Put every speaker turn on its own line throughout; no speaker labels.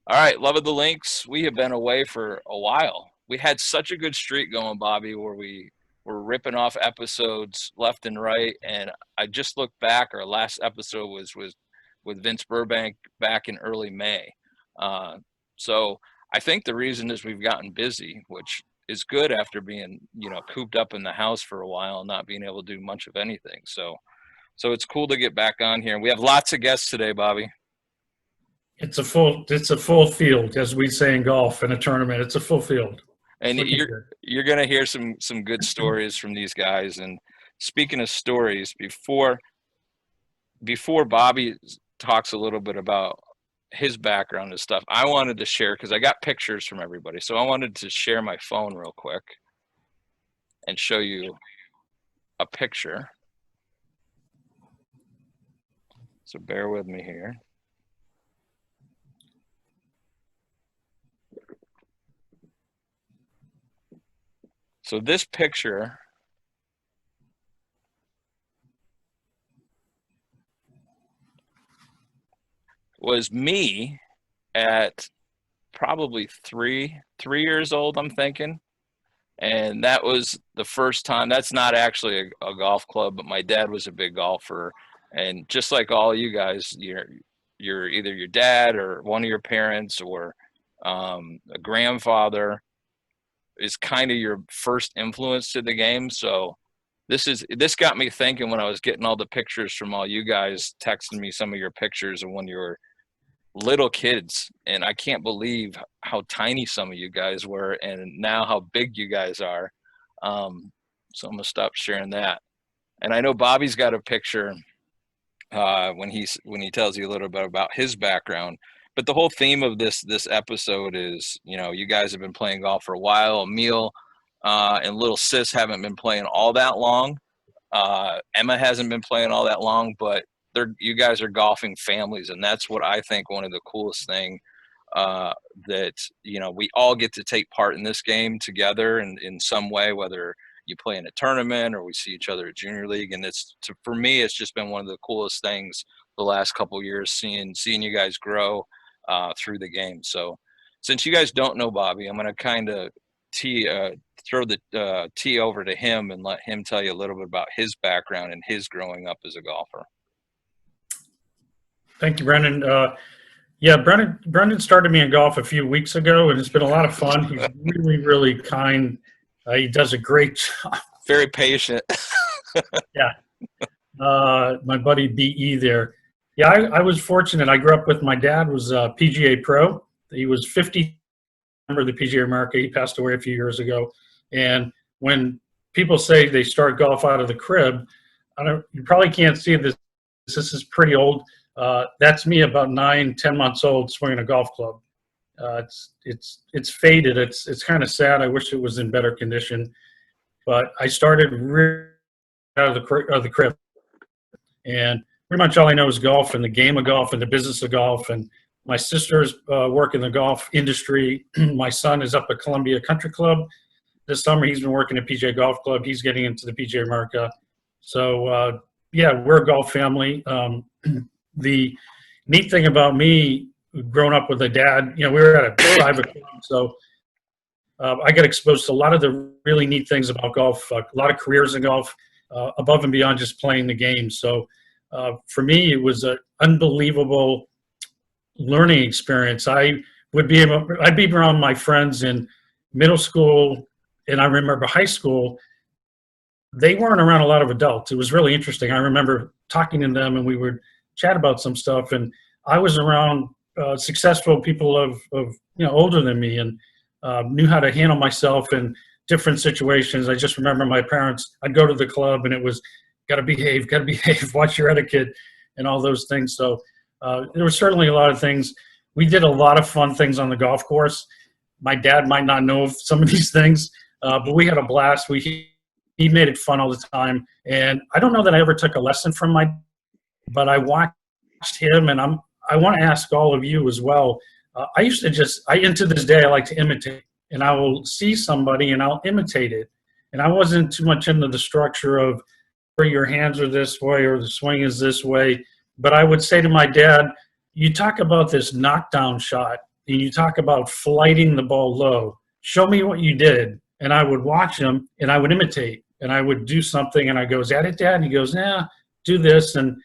All right, love of the links. We have been away for a while. We had such a good streak going, Bobby, where we were ripping off episodes left and right. And I just looked back. Our last episode was with Vince Burbank back in early May. Uh, so I think the reason is we've gotten busy, which is good after being cooped up in the house for a while and not being able to do much of anything. So it's cool to get back on here. We have lots of guests today, Bobby.
It's a full field, as we say in golf in a tournament. It's a full field. It's
And
looking
you're
good.
you're gonna hear some good stories from these guys. And speaking of stories, before Bobby talks a little bit about his background and stuff, I wanted to share because I got pictures from everybody. So I wanted to share my phone real quick and show you a picture. So bear with me here. So this picture was me at probably three years old, I'm thinking. And that was the first time. That's not actually a golf club, but my dad was a big golfer. And just like all you guys, you're either your dad or one of your parents or a grandfather is kind of your first influence to the game. So this got me thinking when I was getting all the pictures from all you guys texting me some of your pictures of when you were little kids, and I can't believe how tiny some of you guys were and now how big you guys are. So I'm gonna stop sharing that. And I know Bobby's got a picture when he tells you a little bit about his background. But the whole theme of this episode is, you guys have been playing golf for a while. Emil and little sis haven't been playing all that long. Emma hasn't been playing all that long, but you guys are golfing families, and that's what I think one of the coolest thing that we all get to take part in this game together in some way, whether you play in a tournament or we see each other at junior league. And for me, it's just been one of the coolest things the last couple of years, seeing you guys grow through the game. So since you guys don't know Bobby, I'm going to kind of throw the tee over to him and let him tell you a little bit about his background and his growing up as a golfer.
Thank you, Brendan. Yeah, Brendan started me in golf a few weeks ago, and it's been a lot of fun. He's really, really kind. He does a great job.
Very patient.
Yeah. My buddy BE there. Yeah, I was fortunate. I grew up with my dad was a PGA pro. He was 50 member of the PGA America. He passed away a few years ago. And when people say they start golf out of the crib, you probably can't see this. This is pretty old. That's me about 9-10 months old swinging a golf club. It's faded. It's kind of sad. I wish it was in better condition. But I started really out of the crib, and pretty much all I know is golf and the game of golf and the business of golf. And my sisters work in the golf industry. My son is up at Columbia Country Club this summer. He's been working at PGA Golf Club. He's getting into the PGA America. So yeah, we're a golf family. The neat thing about me, growing up with a dad, we were at a private club, so I got exposed to a lot of the really neat things about golf, a lot of careers in golf, above and beyond just playing the game. So for me, it was an unbelievable learning experience. I'd be around my friends in middle school, and I remember high school. They weren't around a lot of adults. It was really interesting. I remember talking to them, and we would chat about some stuff. And I was around successful people of older than me, and knew how to handle myself in different situations. I just remember my parents. I'd go to the club, and it was got to behave, watch your etiquette, and all those things. So there were certainly a lot of things. We did a lot of fun things on the golf course. My dad might not know of some of these things, but we had a blast. He made it fun all the time. And I don't know that I ever took a lesson from but I watched him, and I want to ask all of you as well. I used to to this day, I like to imitate, and I will see somebody and I'll imitate it. And I wasn't too much into the structure of where your hands are this way or the swing is this way. But I would say to my dad, you talk about this knockdown shot. and you talk about flighting the ball low. Show me what you did. And I would watch him and I would imitate and I would do something and I go, is that it, Dad? And he goes, nah, do this. And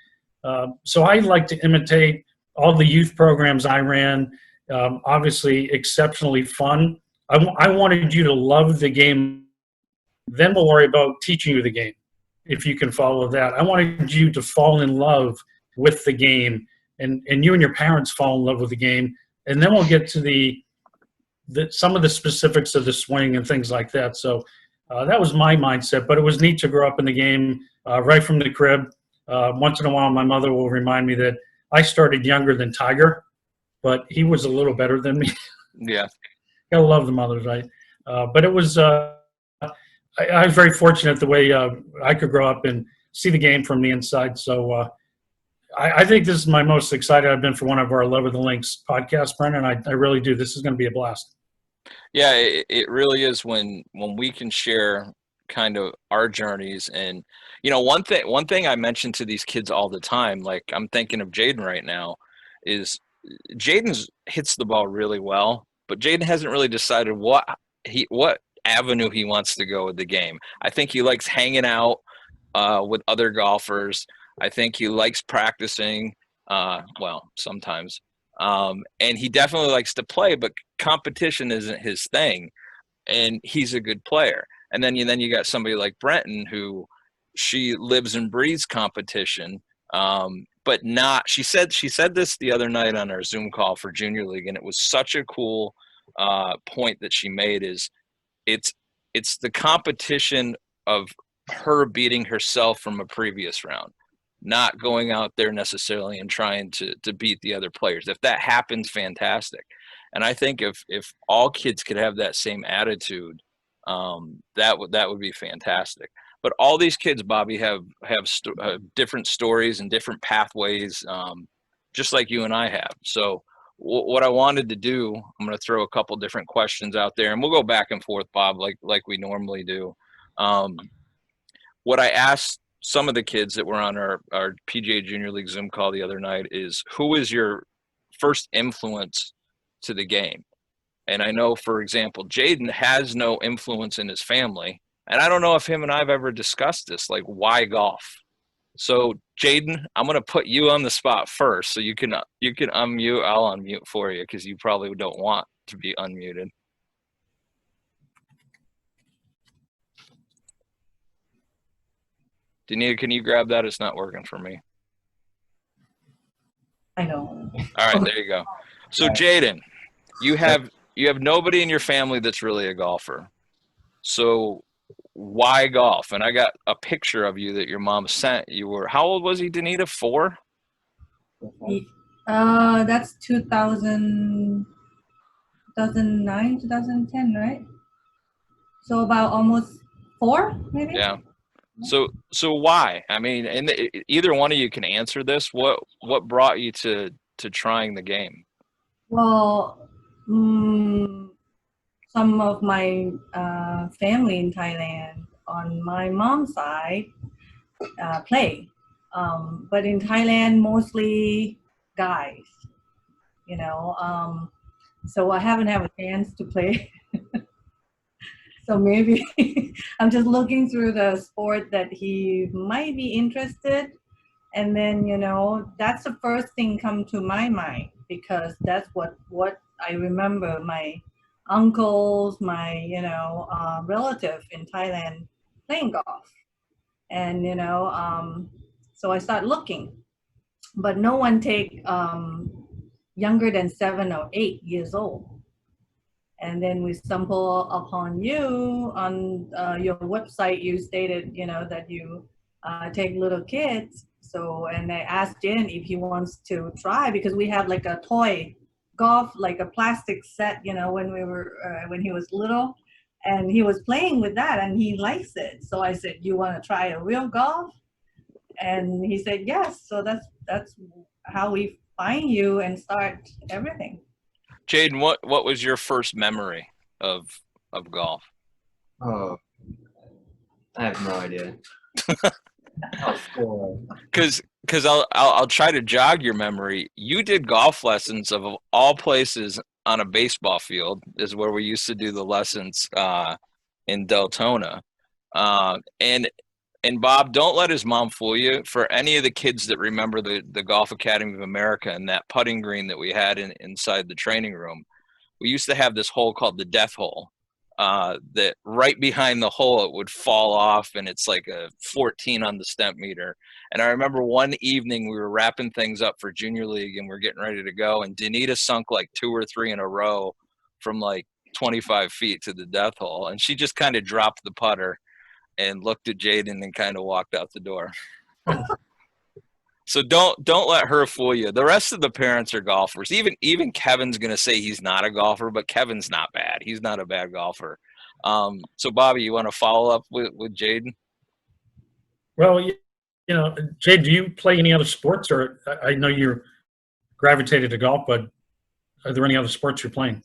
so I like to imitate all the youth programs I ran. Obviously, exceptionally fun. I wanted you to love the game. Then we'll worry about teaching you the game, if you can follow that. I wanted you to fall in love with the game, and you and your parents fall in love with the game, and then we'll get to some of the specifics of the swing and things like that. So that was my mindset, but it was neat to grow up in the game right from the crib. Once in a while, my mother will remind me that I started younger than Tiger, but he was a little better than me.
Yeah.
Gotta love the mothers, right? But it was, I was very fortunate the way I could grow up and see the game from the inside. So I think this is my most excited I've been for one of our Love of the Links podcasts, Brendan. I really do. This is going to be a blast.
Yeah, it really is when we can share kind of our journeys. And one thing I mention to these kids all the time, like I'm thinking of Jaden right now, is Jaden's hits the ball really well, but Jaden hasn't really decided what avenue he wants to go with the game. I think he likes hanging out with other golfers. I think he likes practicing, well, sometimes. And he definitely likes to play, but competition isn't his thing. And he's a good player. And then you got somebody like Brenton, who she lives and breathes competition, but not. She said this the other night on our Zoom call for Junior League, and it was such a cool point that she made. Is it's the competition of her beating herself from a previous round, not going out there necessarily and trying to beat the other players. If that happens, fantastic. And I think if all kids could have that same attitude, that would be fantastic. But all these kids, Bobby, have different stories and different pathways, just like you and I have. So what I wanted to do, I'm going to throw a couple different questions out there, and we'll go back and forth, Bob, like we normally do. What I asked some of the kids that were on our PGA Junior League Zoom call the other night is, who is your first influence to the game? And I know, for example, Jaden has no influence in his family. And I don't know if him and I have ever discussed this, like, why golf? So, Jaden, I'm going to put you on the spot first, so you can unmute. I'll unmute for you because you probably don't want to be unmuted. Danita, can you grab that? It's not working for me.
I know.
All right, there you go. So, Jaden, you have nobody in your family that's really a golfer. So why golf? And I got a picture of you that your mom sent. How old was he, Danita? 4?
That's 2009, 2010, right? So about almost 4, maybe?
Yeah. So why? I mean, and either one of you can answer this. What brought you to trying the game?
Well, some of my family in Thailand on my mom's side play, but in Thailand mostly guys, so I haven't had a chance to play. So maybe I'm just looking through the sport that he might be interested, and then that's the first thing come to my mind, because that's what I remember my uncles, my relative in Thailand playing golf, and so I start looking, but no one take younger than 7 or 8 years old. And then we stumble upon you on your website. You stated that you take little kids. So, and I asked Jen if he wants to try, because we have like a toy golf, like a plastic set, when he was little, and he was playing with that and he likes it. So I said, you want to try a real golf? And he said yes. So that's how we find you and start everything.
Jaden, what was your first memory of golf?
Oh, I have no idea.
Because I'll try to jog your memory. You did golf lessons of all places on a baseball field is where we used to do the lessons in Deltona. And Bob, don't let his mom fool you. For any of the kids that remember the Golf Academy of America and that putting green that we had inside the training room, we used to have this hole called the death hole. That right behind the hole, it would fall off, and it's like a 14 on the stemp meter. And I remember one evening we were wrapping things up for junior league, and we're getting ready to go, and Danita sunk like 2 or 3 in a row from like 25 feet to the death hole, and she just kind of dropped the putter and looked at Jaden and kind of walked out the door. So don't let her fool you. The rest of the parents are golfers. Even Kevin's going to say he's not a golfer, but Kevin's not bad. He's not a bad golfer. So Bobby, you want to follow up with Jaden?
Well, Jade, do you play any other sports? Or I know you're gravitated to golf, but are there any other sports you're playing?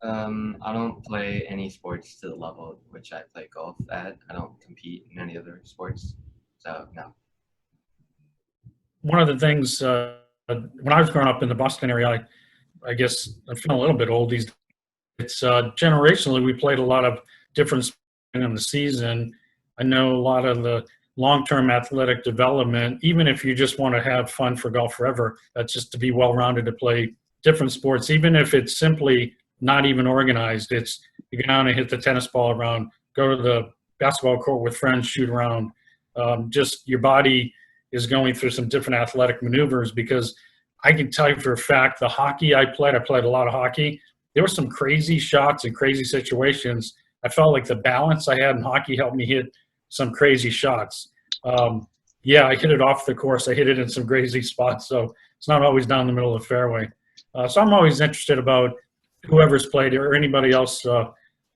I don't play any sports to the level at which I play golf at. I don't compete in any other sports, so no.
One of the things when I was growing up in the Boston area, I guess I'm feeling a little bit old these days. It's generationally we played a lot of different sports in the season. I know a lot of the long-term athletic development, even if you just want to have fun for golf forever, that's just to be well-rounded to play different sports, even if it's simply not even organized. It's you go down and hit the tennis ball around, go to the basketball court with friends, shoot around. Just your body is going through some different athletic maneuvers, because I can tell you for a fact the hockey I played a lot of hockey. There were some crazy shots and crazy situations. I felt like the balance I had in hockey helped me hit some crazy shots. Yeah, I hit it off the course. I hit it in some crazy spots, so it's not always down the middle of the fairway. So I'm always interested about whoever's played or anybody else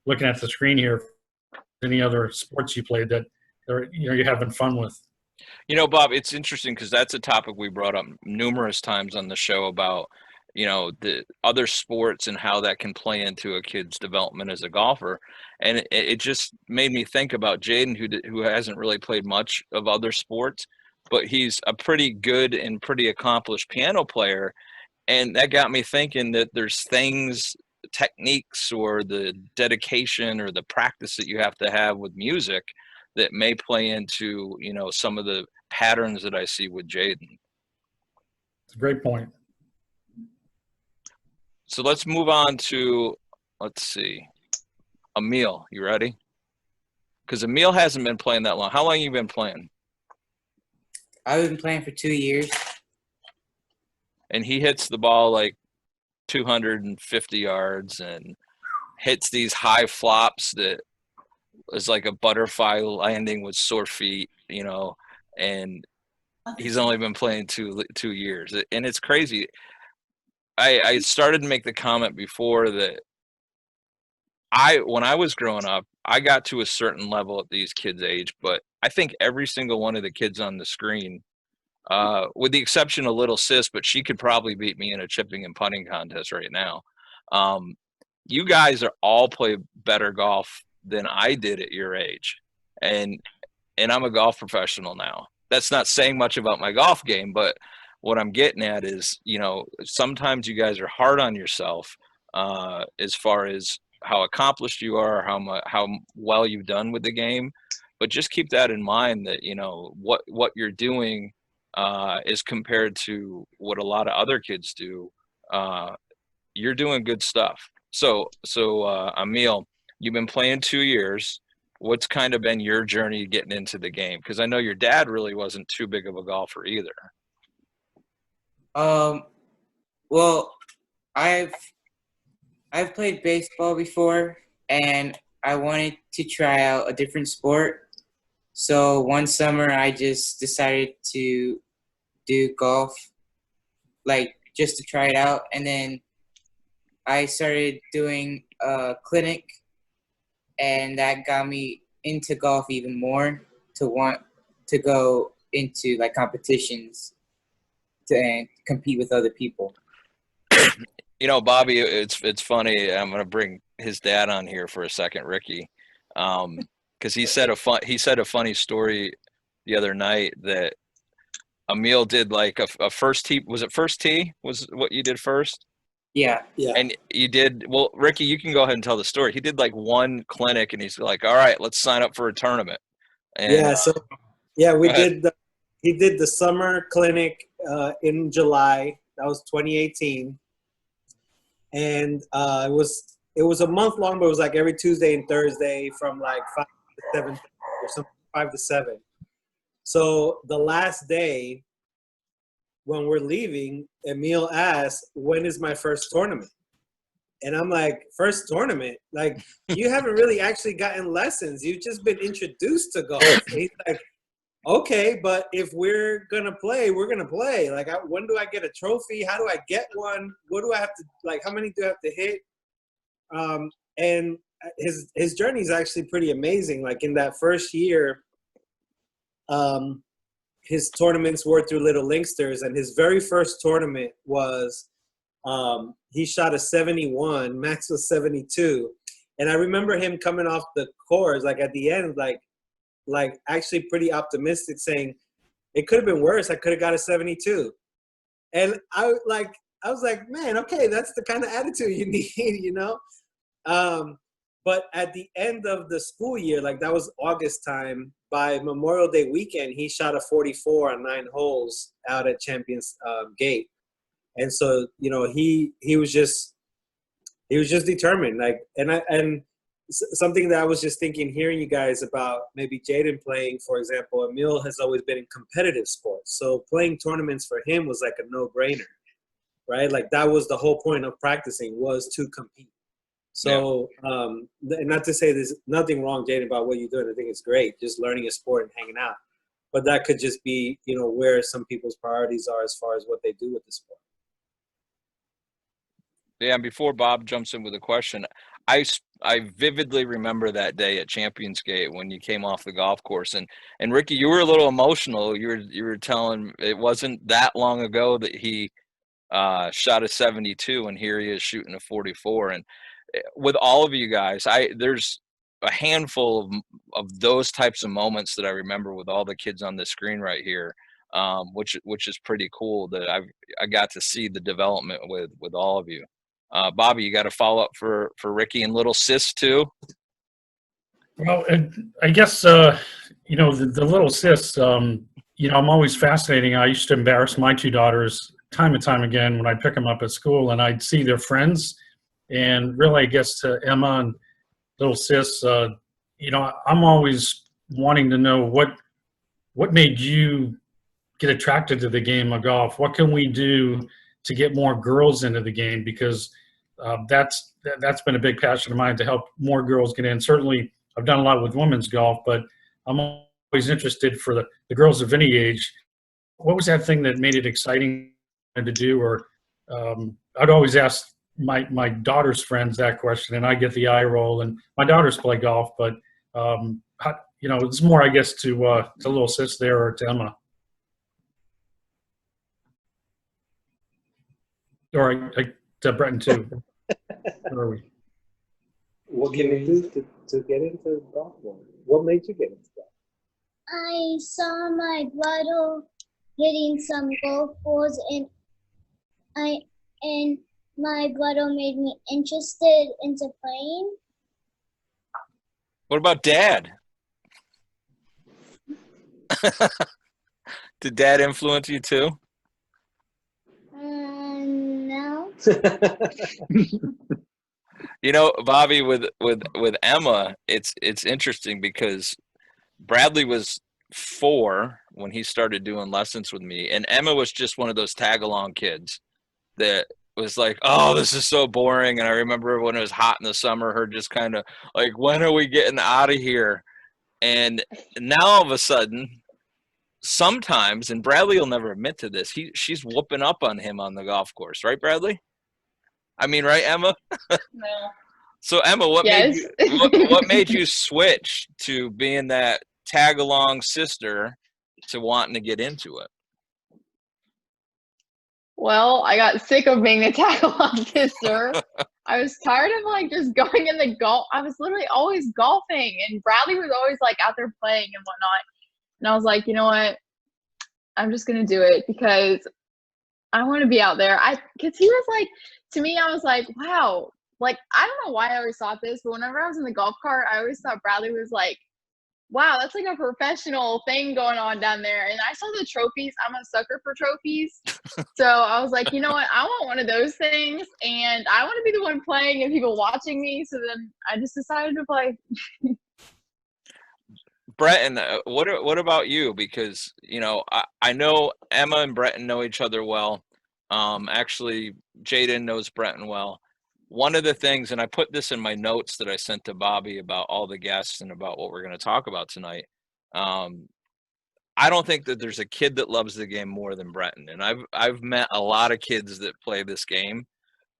looking at the screen here, any other sports you played that you're having fun with.
Bob, it's interesting because that's a topic we brought up numerous times on the show about, the other sports and how that can play into a kid's development as a golfer. And it just made me think about Jaden, who hasn't really played much of other sports, but he's a pretty good and pretty accomplished piano player. And that got me thinking that there's techniques or the dedication or the practice that you have to have with music that may play into, some of the patterns that I see with Jaden.
It's a great point.
So let's move on to, let's see, Emil. You ready? Because Emil hasn't been playing that long. How long have you been playing?
I've been playing for 2 years.
And he hits the ball like 250 yards and hits these high flops that is like a butterfly landing with sore feet, and he's only been playing 2 years. And it's crazy. I started to make the comment before that when I was growing up, I got to a certain level at these kids' age, but I think every single one of the kids on the screen, with the exception of little sis, but she could probably beat me in a chipping and putting contest right now. You guys are all play better golf than I did at your age. And I'm a golf professional now. That's not saying much about my golf game, but what I'm getting at is, sometimes you guys are hard on yourself as far as how accomplished you are, how well you've done with the game. But just keep that in mind that, what you're doing is compared to what a lot of other kids do. You're doing good stuff. So Emil, you've been playing 2 years. What's kind of been your journey getting into the game? Because I know your dad really wasn't too big of a golfer either.
Well, I've played baseball before, and I wanted to try out a different sport. So one summer, I just decided to do golf, like just to try it out. And then I started doing a clinic, and that got me into golf even more, to want to go into like competitions and compete with other people.
Bobby, it's funny. I'm going to bring his dad on here for a second, Ricky, because he said a funny story the other night that Emil did like a first tee. Was it first tee? Was what you did first?
Yeah.
Yeah.
And you did, well, Ricky, you can go ahead and tell the story. He did like one clinic and he's like, all right, let's sign up for a tournament. And,
Yeah. So yeah, we
go ahead.
did. He did the summer clinic in July. That was 2018, and it was a month long, but it was like every Tuesday and Thursday from like 5 to 7 or something, 5 to 7. So the last day, when we're leaving, Emil asked, "When is my first tournament?" And I'm like, "First tournament? Like you haven't really actually gotten lessons. You've just been introduced to golf." And he's like, "Okay, but if we're gonna play, we're gonna play. Like, when do I get a trophy? How do I get one? What do I have to like? How many do I have to hit?" And his journey is actually pretty amazing. Like in that first year, his tournaments were through Little Linksters, and his very first tournament was he shot a 71, max was 72, and I remember him coming off the course like at the end, like actually pretty optimistic, saying it could have been worse. I could have got a 72, and I was like, man, okay, that's the kind of attitude you need, you know. But at the end of the school year, like that was August time, by Memorial Day weekend, he shot a 44 on 9 holes out at Champions Gate. And so, you know, he was just determined. Like, and something that I was just thinking, hearing you guys about maybe Jaden playing, for example, Emil has always been in competitive sports. So playing tournaments for him was like a no-brainer, right? Like that was the whole point of practicing, was to compete. So, and not to say there's nothing wrong, Jaden, about what you're doing. I think it's great, just learning a sport and hanging out. But that could just be, you know, where some people's priorities are as far as what they do with the sport.
Yeah, and before Bob jumps in with a question, I vividly remember that day at Champions Gate when you came off the golf course, and Ricky, you were a little emotional. You were telling it wasn't that long ago that he shot a 72, and here he is shooting a 44. And with all of you guys, there's a handful of those types of moments that I remember with all the kids on the screen right here, which is pretty cool that I got to see the development with all of you. Bobby, you got to follow up for Ricky and little sis too.
Well, I guess you know, the little sis. You know, I'm always fascinating. I used to embarrass my 2 daughters time and time again when I'd pick them up at school, and I'd see their friends. And really, I guess to Emma and little sis, you know, I'm always wanting to know what made you get attracted to the game of golf. What can we do to get more girls into the game? Because that's been a big passion of mine, to help more girls get in. Certainly, I've done a lot with women's golf, but I'm always interested for the girls of any age. What was that thing that made it exciting to do? Or I'd always ask my daughter's friends that question, and I get the eye roll. And my daughters play golf, but you know, it's more, I guess, to little sis there, or to Emma, or to Breton too. Where are we?
What can you do to get into golf? What made you get into golf?
I saw my brother hitting some golf balls, and my brother made me interested into playing.
What about Dad? Did Dad influence you too?
No.
You know, Bobby, with Emma, it's interesting because Bradley was 4 when he started doing lessons with me, and Emma was just one of those tag-along kids that was like, oh, this is so boring. And I remember when it was hot in the summer, her just kind of like, when are we getting out of here? And now all of a sudden, sometimes, and Bradley will never admit to this, she's whooping up on him on the golf course, right, Bradley? I mean, right, Emma?
No.
So Emma, what
Yes.
what made you switch to being that tag along sister to wanting to get into it?
Well, I got sick of being the tag-along sister. I was tired of like just going in the golf. I was literally always golfing, and Bradley was always like out there playing and whatnot. And I was like, you know what? I'm just gonna do it because I want to be out there. Cause he was like, to me, I was like, wow. Like, I don't know why I always thought this, but whenever I was in the golf cart, I always thought Bradley was like, wow, that's like a professional thing going on down there. And I saw the trophies. I'm a sucker for trophies. So I was like, you know what? I want one of those things. And I want to be the one playing and people watching me. So then I just decided to play.
Bretton, what about you? Because, you know, I know Emma and Bretton know each other well. Actually, Jaden knows Bretton well. One of the things, and I put this in my notes that I sent to Bobby about all the guests and about what we're going to talk about tonight. I don't think that there's a kid that loves the game more than Bretton. And I've met a lot of kids that play this game.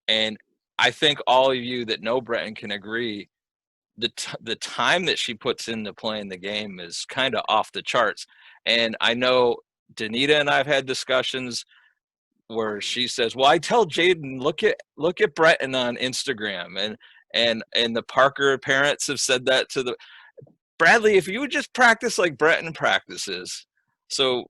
And I think all of you that know Bretton can agree the time that she puts into playing the game is kind of off the charts. And I know Danita and I've had discussions where she says, well, I tell Jaden, look at Bretton on Instagram, and the Parker parents have said that to the Bradley, if you would just practice like Bretton practices. So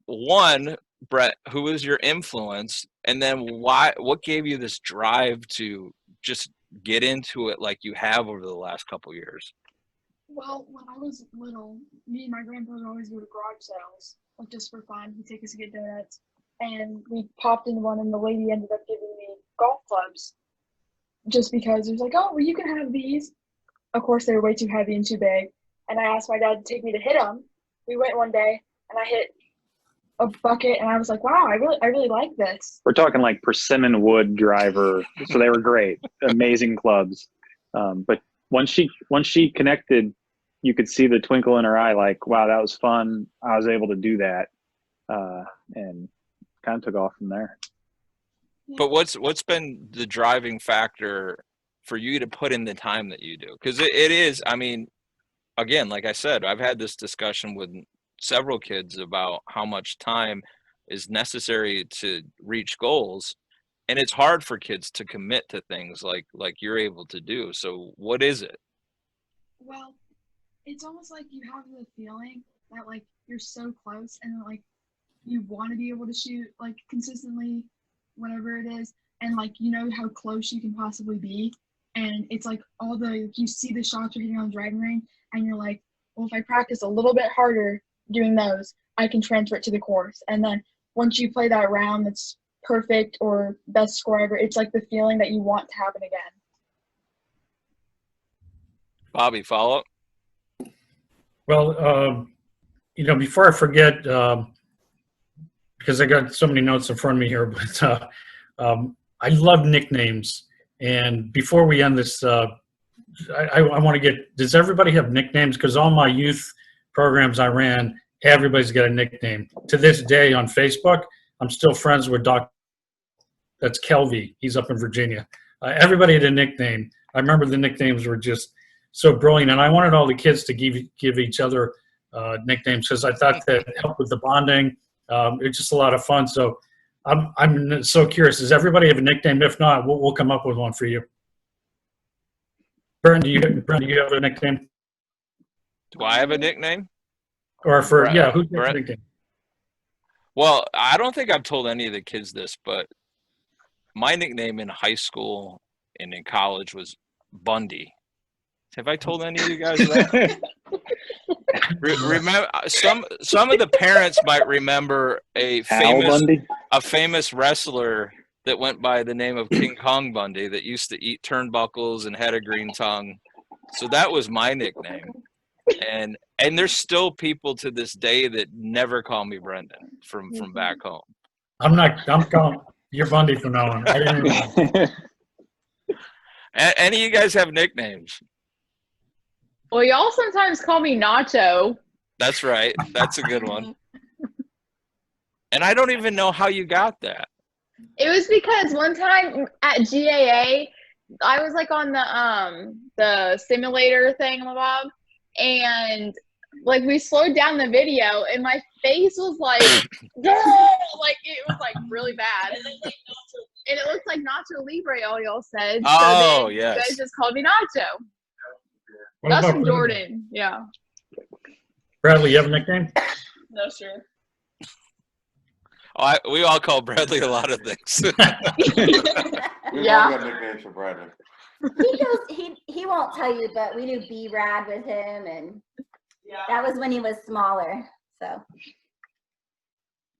one, Brett, who is your influence? And then what gave you this drive to just get into it like you have over the last couple years?
Well, when I was little, me and my grandpa would always go to garage sales, like just for fun. He'd take us to get donuts. And we popped into one, and the lady ended up giving me golf clubs just because it was like, oh, well, you can have these. Of course, they were way too heavy and too big. And I asked my dad to take me to hit them. We went one day, and I hit a bucket, and I was like, wow, I really like this.
We're talking like persimmon wood driver, so they were great, amazing clubs. But once she connected, you could see the twinkle in her eye, like, wow, that was fun. I was able to do that, and kind of took off from there.
But what's been the driving factor for you to put in the time that you do? Because it is, I mean, again, like I said, I've had this discussion with several kids about how much time is necessary to reach goals, and it's hard for kids to commit to things like you're able to do. So what is it?
Well, it's almost like you have the feeling that like you're so close, and like you want to be able to shoot like consistently whatever it is, and like you know how close you can possibly be, and it's like you see the shots you're hitting on the driving range, and you're like, well, if I practice a little bit harder doing those, I can transfer it to the course. And then once you play that round that's perfect or best score ever, it's like the feeling that you want to happen again.
Bobby, follow up?
Well, you know, before I forget, because I got so many notes in front of me here, but I love nicknames. And before we end this, I want to get, does everybody have nicknames? Because all my youth programs I ran, everybody's got a nickname. To this day on Facebook, I'm still friends with that's Kelvy. He's up in Virginia. Everybody had a nickname. I remember the nicknames were just so brilliant. And I wanted all the kids to give each other nicknames because I thought that helped with the bonding. It's just a lot of fun. So I'm so curious. Does everybody have a nickname? If not, we'll come up with one for you. Brent, do you have a nickname?
Do I have a nickname?
Or for
Brett,
yeah, who's
Brett?
your nickname?
Well, I don't think I've told any of the kids this, but my nickname in high school and in college was Bundy. Have I told any of you guys that? Remember, some of the parents might remember a famous wrestler that went by the name of King Kong Bundy that used to eat turnbuckles and had a green tongue. So that was my nickname. And there's still people to this day that never call me Brendan from back home.
I'm calling you're Bundy from now on. I didn't even
Any of you guys have nicknames?
Well, y'all sometimes call me Nacho.
That's right. That's a good one. And I don't even know how you got that.
It was because one time at GAA, I was like on the simulator thing, Bob, and like we slowed down the video, and my face was like, like it was like really bad, and it looked like Nacho Libre. All y'all said.
Oh,
so
yes.
You guys just called me Nacho.
What
That's
about
from Jordan. Yeah.
Bradley, you have a nickname?
No, sir.
We all call Bradley a lot of things.
We've
Yeah.
all got nicknames for Bradley.
He won't tell you, but we do B-Rad with him, and that was when he was smaller. So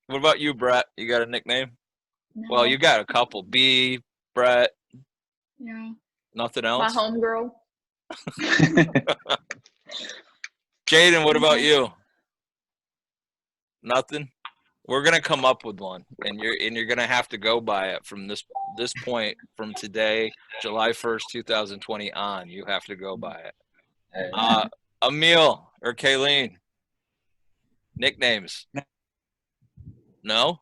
What about you, Brett? You got a nickname?
No.
Well, you got a couple. B, Brett,
Yeah.
nothing
My
else?
homegirl.
Jaden, what about you? Nothing? We're gonna come up with one, and you're gonna have to go by it from this point, from today, July 1st, 2020 on. You have to go by it. Emil or Kayleen, nicknames? No.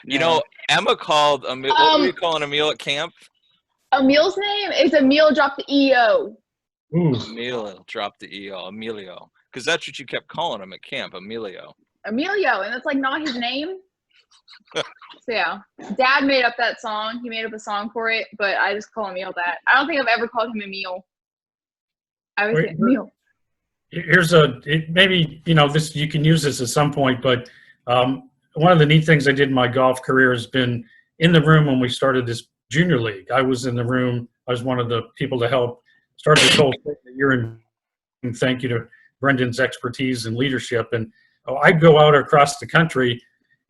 You know, Emma called Emil. What were you calling Emil at camp?
Emil's name is Emil. Drop the EO.
Emilio, drop the EO, Emilio, because that's what you kept calling him at camp, Emilio.
Emilio, and that's like not his name. So yeah, Dad made up that song. He made up a song for it, but I just call Emil that. I don't think I've ever called him Emil. I always say Emil.
Here's maybe, this, you can use this at some point, but one of the neat things I did in my golf career has been in the room when we started this junior league. I was in the room. I was one of the people to help start this whole thing that you're in. And thank you to Brendan's expertise and leadership. And I'd go out across the country,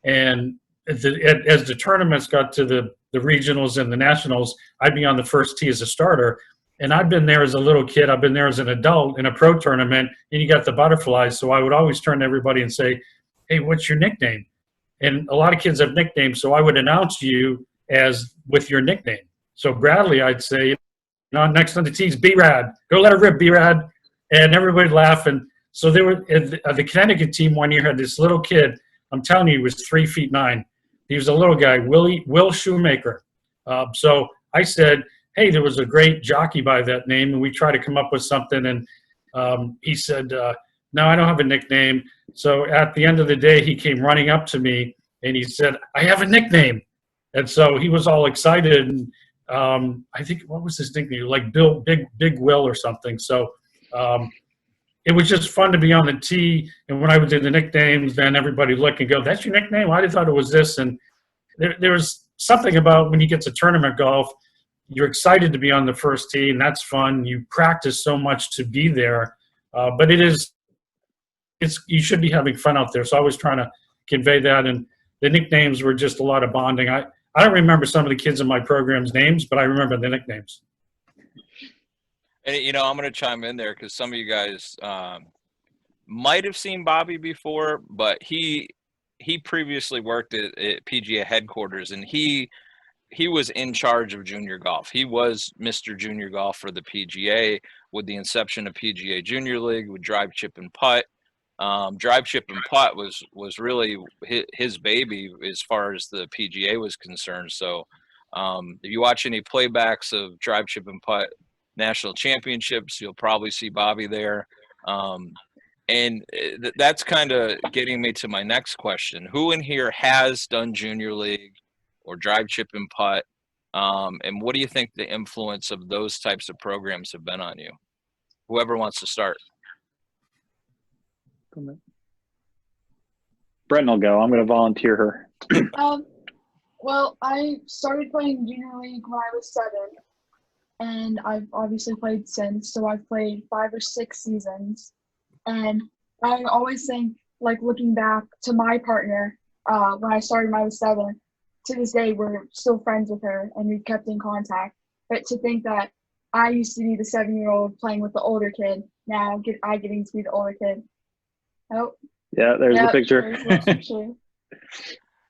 and as the tournaments got to the regionals and the nationals, I'd be on the first tee as a starter. And I've been there as a little kid. I've been there as an adult in a pro tournament, and you got the butterflies. So I would always turn to everybody and say, hey, what's your nickname? And a lot of kids have nicknames, so I would announce you as with your nickname. So Bradley, I'd say, next on the tee's B-Rad. Go let her rip, B-Rad. And everybody would laugh. And so they were the Connecticut team one year had this little kid. I'm telling you, he was 3'9". He was a little guy, Will Shoemaker. So I said, hey, there was a great jockey by that name, and we tried to come up with something. And he said, no, I don't have a nickname. So at the end of the day, he came running up to me, and he said, I have a nickname. And so he was all excited. And I think, what was his nickname? Like Big Will or something. So it was just fun to be on the tee. And when I would do the nicknames, then everybody look and go, that's your nickname? I thought it was this. And there was something about when you get to tournament golf, you're excited to be on the first tee, and that's fun. You practice so much to be there. But you should be having fun out there. So I was trying to convey that. And the nicknames were just a lot of bonding. I don't remember some of the kids in my program's names, but I remember the nicknames.
And, I'm going to chime in there because some of you guys might have seen Bobby before, but he previously worked at PGA headquarters, and he was in charge of junior golf. He was Mr. Junior Golf for the PGA with the inception of PGA Junior League with drive, chip, and putt. Drive, chip, and putt was really his baby as far as the PGA was concerned. So if you watch any playbacks of drive, chip, and putt national championships, you'll probably see Bobby there. And that's kind of getting me to my next question. Who in here has done junior league or drive, chip, and putt? And what do you think the influence of those types of programs have been on you? Whoever wants to start.
Brenton will go. I'm going to volunteer her.
Well, I started playing junior league when I was 7, and I've obviously played since. So I've played 5 or 6 seasons, and I always think, like, looking back to my partner when I started when I was 7. To this day, we're still friends with her, and we've kept in contact. But to think that I used to be the 7-year-old playing with the older kid, now I getting to be the older kid. Oh.
Yeah, there's the picture.
There's the picture.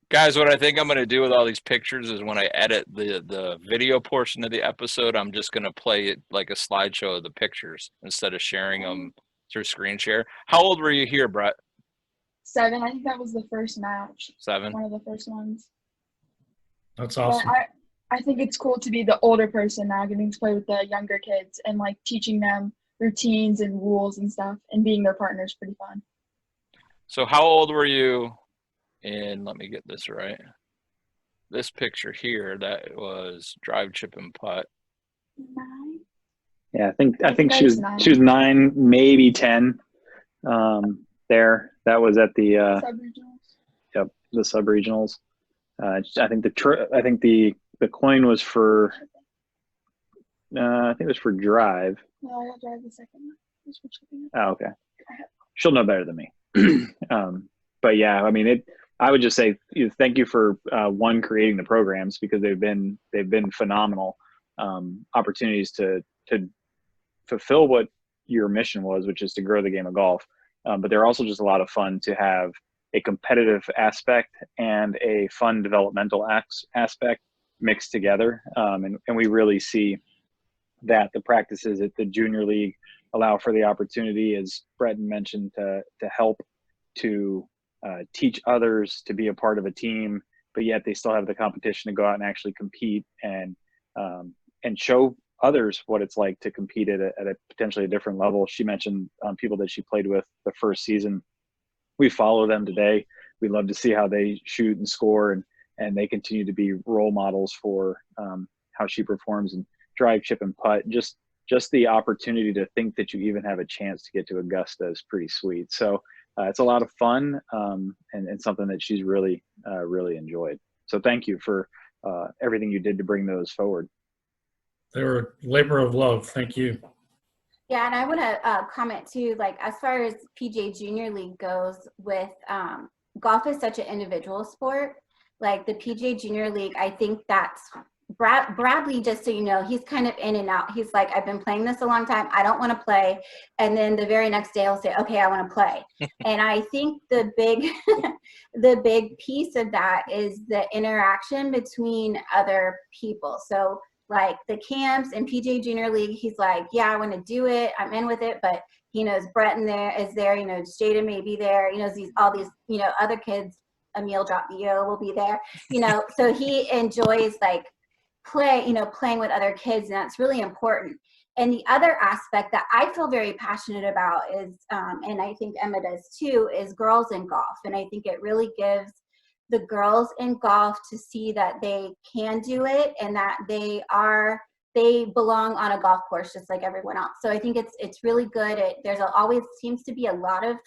Guys, what I think I'm going to do with all these pictures is when I edit the video portion of the episode, I'm just going to play it like a slideshow of the pictures instead of sharing them through screen share. How old were you here, Brett?
7. I think that was the first match.
7?
One of the first ones.
That's awesome.
But I think it's cool to be the older person now, getting to play with the younger kids and, like, teaching them routines and rules and stuff, and being their partner is pretty fun.
So how old were you in, let me get this right, this picture here, that was drive, chip, and putt?
9?
Yeah, I think she was 9, maybe 10. There, that was at the
Sub-regionals.
Yep. the sub regionals. I think the coin was for I think it was for drive.
No, I got drive the second one. Just for chipping.
Oh, okay. She'll know better than me. But yeah, I mean, I would just say thank you for one, creating the programs, because they've been phenomenal opportunities to fulfill what your mission was, which is to grow the game of golf. But they're also just a lot of fun to have a competitive aspect and a fun developmental aspect mixed together. And we really see that the practices at the junior league allow for the opportunity, as Breton mentioned, to help to teach others to be a part of a team, but yet they still have the competition to go out and actually compete and show others what it's like to compete at a potentially a different level. She mentioned people that she played with the first season. We follow them today. We love to see how they shoot and score, and they continue to be role models for how she performs and drive, chip, and putt. Just the opportunity to think that you even have a chance to get to Augusta is pretty sweet. So it's a lot of fun and something that she's really enjoyed. So thank you for everything you did to bring those forward.
They were a labor of love. Thank you.
Yeah, and I want to comment too, like as far as PGA Junior League goes, with golf is such an individual sport. Like the PGA Junior League, I think that's Bradley, just so you know, he's kind of in and out. He's like, I've been playing this a long time. I don't want to play. And then the very next day he'll say, okay, I want to play. And I think the big piece of that is the interaction between other people. So like the camps and PGA Junior League, he's like, yeah, I want to do it. I'm in with it. But he knows Breton is there, you know, Jada may be there, you know, all these, you know, other kids, Emil Drop Dio will be there, you know, so he enjoys like playing with other kids, and that's really important. And the other aspect that I feel very passionate about is, and I think Emma does too, is girls in golf. And I think it really gives the girls in golf to see that they can do it and that they belong on a golf course just like everyone else. So I think it's really good. There's always seems to be a lot of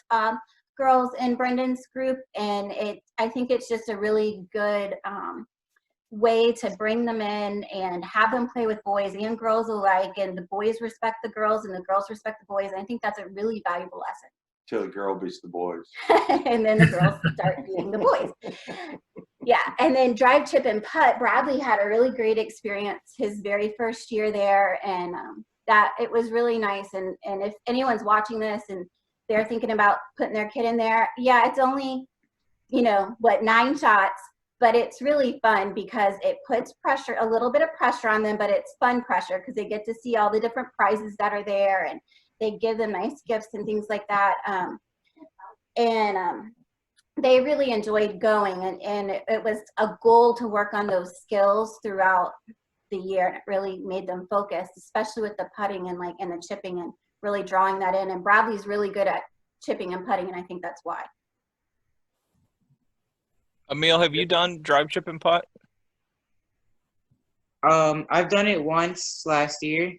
girls in Brendan's group, and I think it's just a really good way to bring them in and have them play with boys and girls alike, and the boys respect the girls and the girls respect the boys. And I think that's a really valuable lesson.
Till the girl beats the boys.
And then the girls start beating the boys. Yeah, and then drive, chip, and putt. Bradley had a really great experience his very first year there, and that it was really nice. And if anyone's watching this and they're thinking about putting their kid in there, yeah, it's only, 9 shots, but it's really fun because it puts a little bit of pressure on them, but it's fun pressure because they get to see all the different prizes that are there, and they give them nice gifts and things like that. They really enjoyed going, and it was a goal to work on those skills throughout the year, and it really made them focus, especially with the putting and the chipping and really drawing that in. And Bradley's really good at chipping and putting, and I think that's why.
Emil, have you done drive, chip, and putt?
I've done it once last year.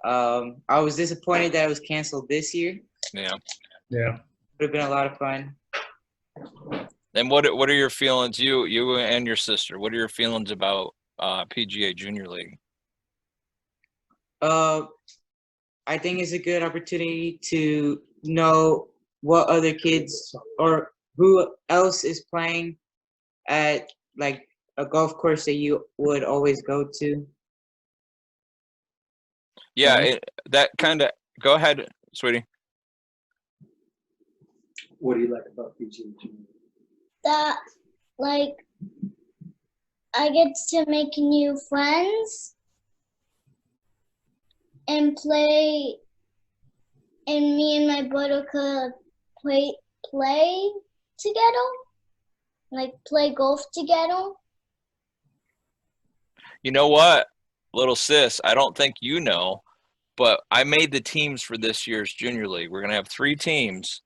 I was disappointed that it was canceled this year.
Yeah.
Yeah.
Would have been a lot of fun.
And what are your feelings, you and your sister? What are your feelings about PGA Junior League?
I think it's a good opportunity to know what other kids or who else is playing at like a golf course that you would always go to.
Yeah, that kind of. Go ahead, sweetie.
What do you like about PGA Junior?
That, like, I get to make new friends and play, and me and my brother could play together, like play golf together.
You know what, little sis, I don't think you know, but I made the teams for this year's Junior League. We're going to have 3 teams,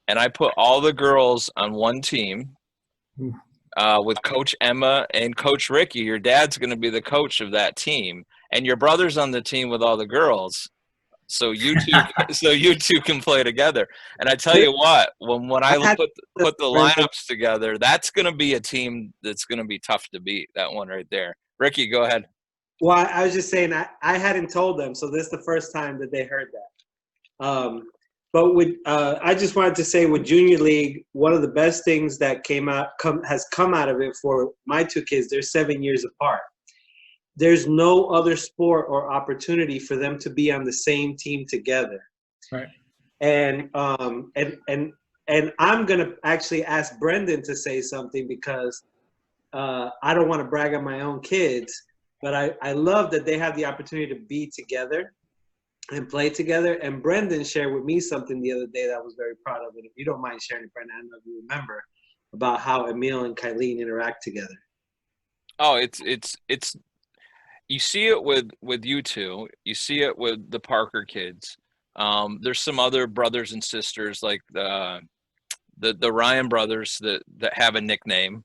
and I put all the girls on one team with Coach Emma and Coach Ricky. Your dad's going to be the coach of that team, and your brother's on the team with all the girls. so you two can play together. And I tell you what, when I put the lineups together, that's going to be a team that's going to be tough to beat. That one right there. Ricky, go ahead.
Well, I was just saying I hadn't told them, so this is the first time that they heard that. But I just wanted to say with Junior League, one of the best things that has come out of it for my two kids, they're 7 years apart. There's no other sport or opportunity for them to be on the same team together.
Right.
And I'm gonna actually ask Brendon to say something because I don't want to brag on my own kids, but I love that they have the opportunity to be together and play together. And Brendon shared with me something the other day that I was very proud of. And if you don't mind sharing it, Brendon, I don't know if you remember about how Emil and Kylene interact together.
Oh, it's you see it with you two. You see it with the Parker kids. There's some other brothers and sisters like the Ryan brothers that have a nickname,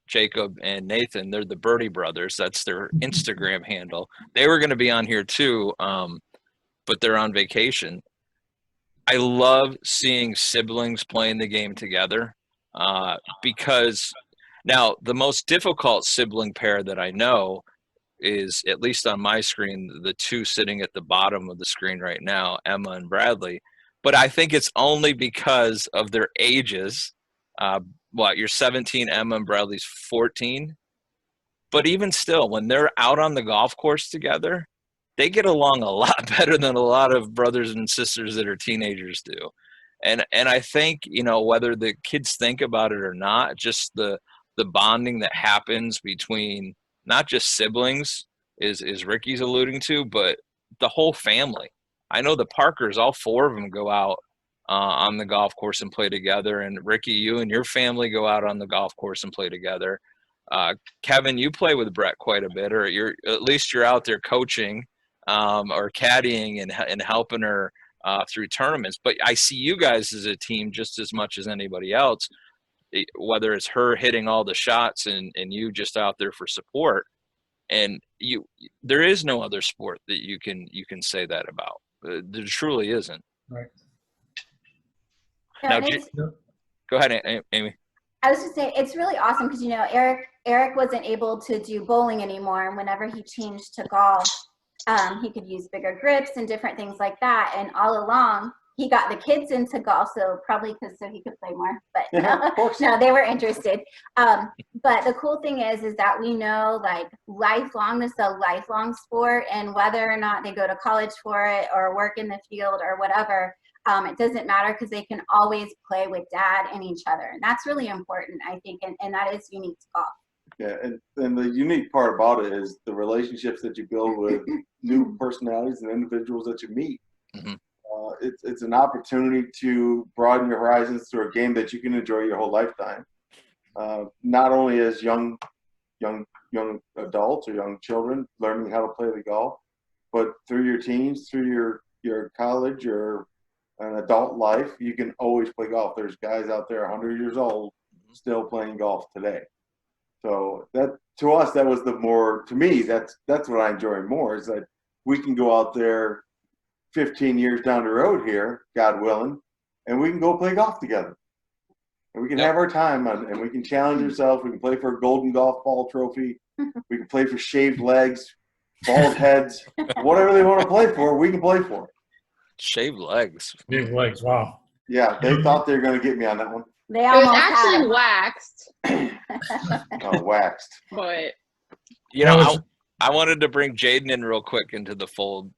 Jacob and Nathan. They're the Birdie brothers. That's their Instagram handle. They were going to be on here too, but they're on vacation. I love seeing siblings playing the game together because now the most difficult sibling pair that I know is, at least on my screen, the two sitting at the bottom of the screen right now, Emma and Bradley. But I think it's only because of their ages. You're 17, Emma, and Bradley's 14. But even still, when they're out on the golf course together, they get along a lot better than a lot of brothers and sisters that are teenagers do. And I think, whether the kids think about it or not, just the bonding that happens between not just siblings, is Ricky's alluding to, but the whole family. I know the Parkers, all four of them go out on the golf course and play together. And Ricky, you and your family go out on the golf course and play together. Kevin, you play with Brett quite a bit, or at least you're out there coaching or caddying and helping her through tournaments. But I see you guys as a team just as much as anybody else, whether it's her hitting all the shots and you just out there for support. And there is no other sport that you can say that about. There truly isn't.
Right.
Now, go ahead, Amy.
I was just saying, it's really awesome because, Eric wasn't able to do bowling anymore. And whenever he changed to golf, he could use bigger grips and different things like that. And all along, he got the kids into golf, so probably so he could play more. But no, they were interested. But the cool thing is that we know, lifelong, this is a lifelong sport, and whether or not they go to college for it or work in the field or whatever, it doesn't matter because they can always play with dad and each other. And that's really important, I think, and that is unique to golf.
Yeah, and the unique part about it is the relationships that you build with new personalities and individuals that you meet.
Mm-hmm.
It's an opportunity to broaden your horizons through a game that you can enjoy your whole lifetime. Not only as young adults or young children learning how to play the golf, but through your teens, through your college or an adult life, you can always play golf. There's guys out there 100 years old still playing golf today. So that, to us, that was to me, that's what I enjoy more, is that we can go out there 15 years down the road here, God willing, and we can go play golf together. And we can have our time and we can challenge ourselves. We can play for a golden golf ball trophy. We can play for shaved legs, bald heads, whatever they want to play for, we can play for.
Shaved legs.
Shaved legs, wow.
Yeah, they thought they were going to get me on that one.
They
It was actually waxed.
Oh, waxed.
But
I wanted to bring Jaden in real quick into the fold.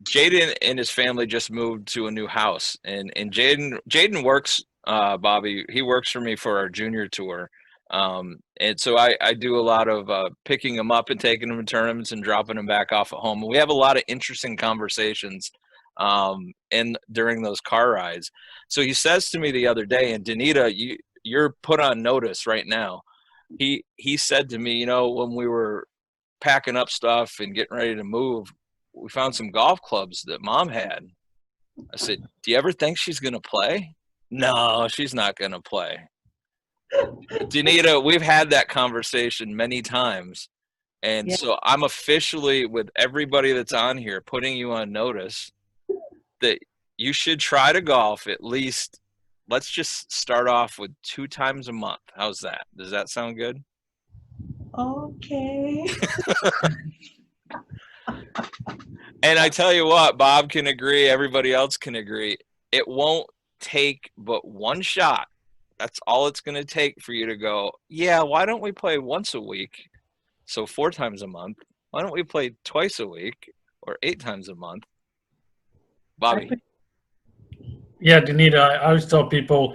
Jaden and his family just moved to a new house, and Jaden works, Bobby. He works for me for our junior tour, and so I do a lot of picking him up and taking him to tournaments and dropping him back off at home. And we have a lot of interesting conversations during those car rides. So he says to me the other day, and Danita, you're put on notice right now. He said to me, when we were packing up stuff and getting ready to move, we found some golf clubs that Mom had. I said, do you ever think she's going to play? No, she's not going to play. Danita, we've had that conversation many times. And so I'm officially, with everybody that's on here, putting you on notice that you should try to golf at least. Let's just start off with 2 times a month. How's that? Does that sound good?
Okay.
And I tell you what, Bob can agree, everybody else can agree. It won't take but one shot. That's all it's going to take for you to go, yeah, why don't we play once a week? So 4 times a month. Why don't we play twice a week or 8 times a month? Bobby.
Yeah, Danita, I always tell people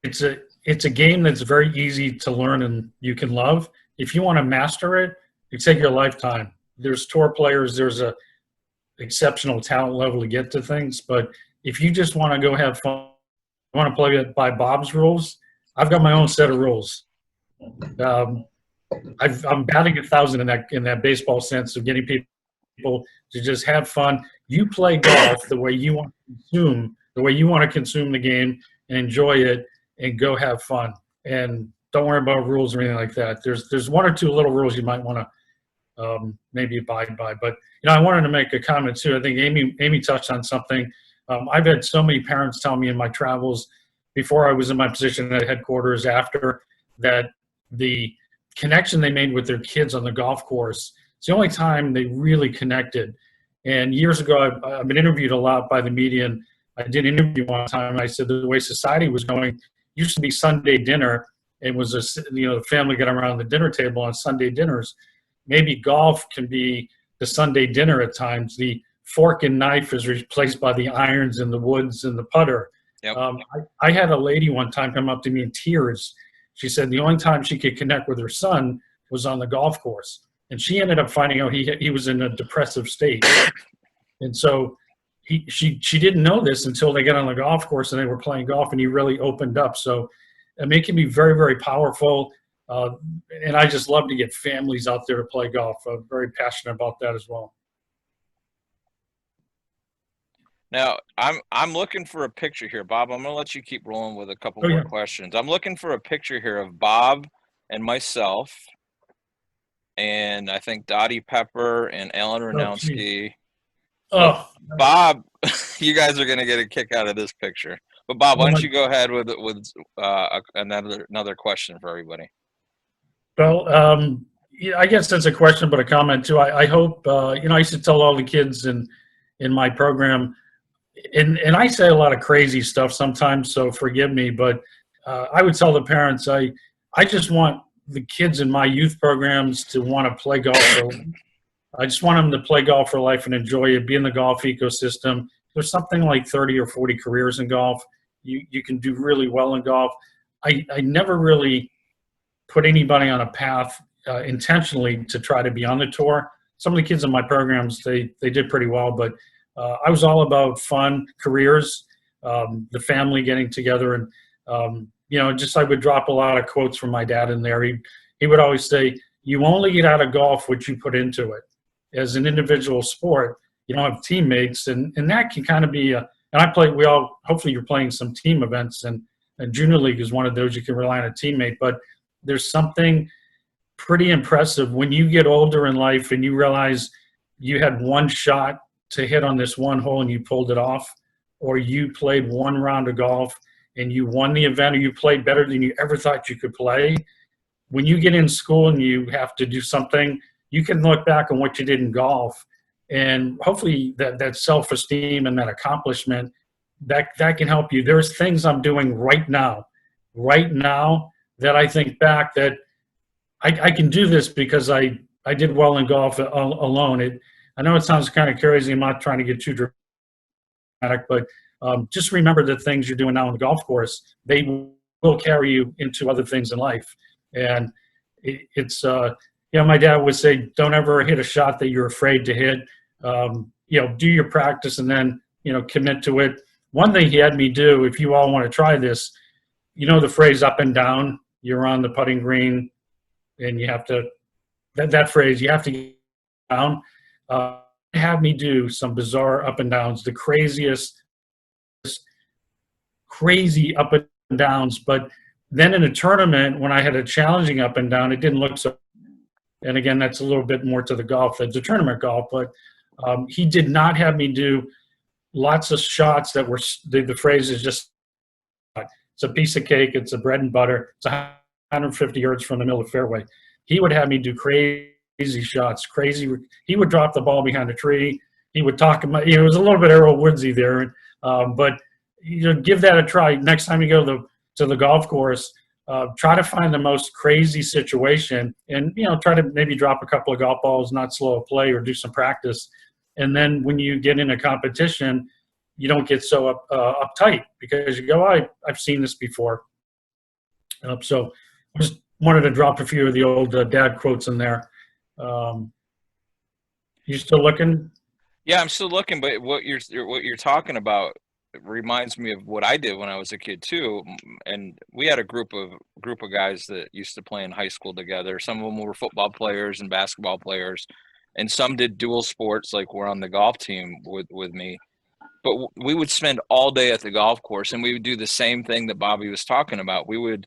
it's a game that's very easy to learn and you can love. If you want to master it, it take your lifetime. There's tour players, there's a exceptional talent level to get to things, but if you just want to go have fun, you want to play it by Bob's rules, I've got my own set of rules. I'm batting 1,000 in that baseball sense of getting people to just have fun. You play golf the way you want to consume the game and enjoy it and go have fun. And don't worry about rules or anything like that. There's 1 or 2 little rules you might want to maybe abide by. But I wanted to make a comment too. I think Amy touched on something. I've had so many parents tell me in my travels before I was in my position at headquarters, after, that the connection they made with their kids on the golf course, it's the only time they really connected. And years ago, I've been interviewed a lot by the media, and I did an interview one time, and I said the way society was going, used to be Sunday dinner. It was the family got around the dinner table on Sunday dinners. Maybe golf can be the Sunday dinner at times. The fork and knife is replaced by the irons and the woods and the putter.
Yep.
I had a lady one time come up to me in tears. She said the only time she could connect with her son was on the golf course. And she ended up finding out he was in a depressive state. And so she didn't know this until they got on the golf course and they were playing golf, and he really opened up. So it can be very, very powerful. And I just love to get families out there to play golf. I'm very passionate about that as well.
Now, I'm looking for a picture here, Bob. I'm going to let you keep rolling with a couple more questions. I'm looking for a picture here of Bob and myself, and I think Dottie Pepper and Alan Ranowski. Bob, you guys are going to get a kick out of this picture. But Bob, why don't you go ahead with another question for everybody?
Well, I guess that's a question, but a comment too. I hope I used to tell all the kids in my program, and I say a lot of crazy stuff sometimes, so forgive me, but I would tell the parents, I just want the kids in my youth programs to want to play golf. I just want them to play golf for life and enjoy it, be in the golf ecosystem. There's something like 30 or 40 careers in golf. You can do really well in golf. I never really put anybody on a path intentionally to try to be on the tour. Some of the kids in my programs, they did pretty well, but I was all about fun, careers, the family getting together, and I would drop a lot of quotes from my dad in there. He would always say, "You only get out of golf what you put into it." As an individual sport, you don't have teammates, and that can kind of be hopefully you're playing some team events, and Junior League is one of those. You can rely on a teammate, but there's something pretty impressive when you get older in life and you realize you had one shot to hit on this one hole and you pulled it off, or you played one round of golf and you won the event, or you played better than you ever thought you could play. When you get in school and you have to do something, you can look back on what you did in golf, and hopefully that self-esteem and that accomplishment, that can help you. There's things I'm doing right now that I think back that I can do this because I did well in golf alone. I know it sounds kind of crazy. I'm not trying to get too dramatic, but just remember the things you're doing now on the golf course. They will carry you into other things in life. And it's my dad would say, don't ever hit a shot that you're afraid to hit. Do your practice and then, commit to it. One thing he had me do, if you all want to try this, the phrase up and down, you're on the putting green and you have to, that phrase, you have to get down. Have me do some bizarre up and downs, the craziest, crazy up and downs. But then in a tournament, when I had a challenging up and down, it didn't look so. And again, that's a little bit more to the golf, that's the tournament golf. But he did not have me do lots of shots that were, the phrase is just, it's a piece of cake, it's a bread and butter, it's 150 yards from the middle of the fairway. He would have me do crazy shots, crazy. He would drop the ball behind a tree. He would talk about, it was a little bit Errol Woodsy there, but give that a try. Next time you go to the golf course, try to find the most crazy situation, and try to maybe drop a couple of golf balls, not slow a play, or do some practice. And then when you get in a competition, you don't get so uptight, because you go, I've seen this before. So I just wanted to drop a few of the old dad quotes in there. You still looking?
Yeah, I'm still looking, but what you're talking about reminds me of what I did when I was a kid too. And we had a group of guys that used to play in high school together. Some of them were football players and basketball players, and some did dual sports, like we're on the golf team with me. But we would spend all day at the golf course, and we would do the same thing that Bobby was talking about. We would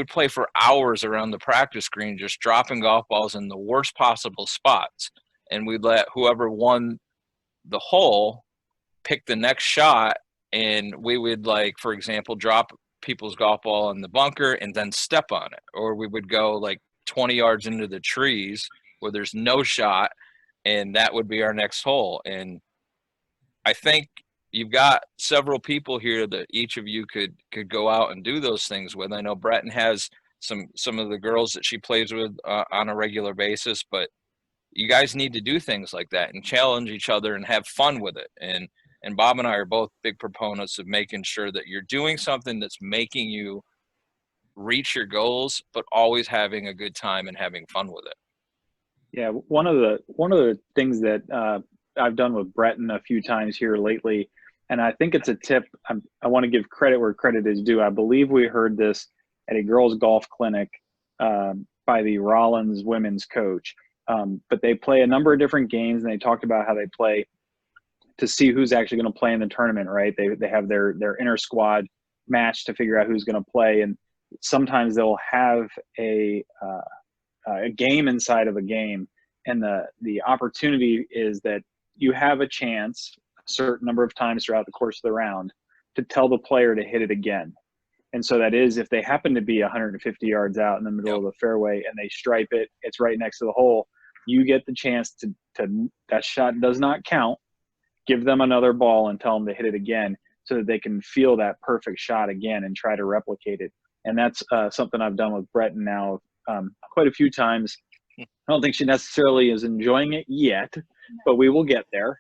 play for hours around the practice green, just dropping golf balls in the worst possible spots. And we'd let whoever won the hole pick the next shot. And we would, like, for example, drop people's golf ball in the bunker and then step on it. Or we would go like 20 yards into the trees where there's no shot, and that would be our next hole. And I think you've got several people here that each of you could go out and do those things with. I know Breton has some of the girls that she plays with on a regular basis, but you guys need to do things like that and challenge each other and have fun with it. And Bob and I are both big proponents of making sure that you're doing something that's making you reach your goals, but always having a good time and having fun with it.
Yeah, one of the things that I've done with Breton a few times here lately, and I think it's a tip. I want to give credit where credit is due. I believe we heard this at a girls' golf clinic by the Rollins women's coach. But they play a number of different games, and they talked about how they play to see who's actually going to play in the tournament, right? They have their inner squad match to figure out who's going to play, and sometimes they'll have a game inside of a game, and the opportunity is that you have a chance a certain number of times throughout the course of the round to tell the player to hit it again. And so that is, if they happen to be 150 yards out in the middle of the fairway and they stripe it, it's right next to the hole, you get the chance to that shot does not count. Give them another ball and tell them to hit it again, so that they can feel that perfect shot again and try to replicate it. And that's something I've done with Breton now quite a few times. I don't think she necessarily is enjoying it yet, but we will get there.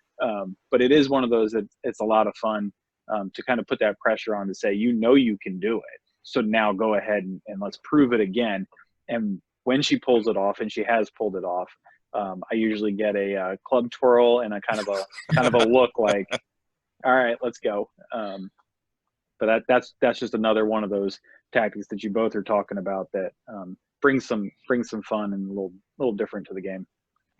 But it is one of those that it's a lot of fun to kind of put that pressure on to say, you can do it. So now go ahead and let's prove it again. And when she pulls it off, and she has pulled it off, I usually get a club twirl and a kind of a look like, all right, let's go. But that's just another one of those tactics that you both are talking about that brings some fun and a little different to the game.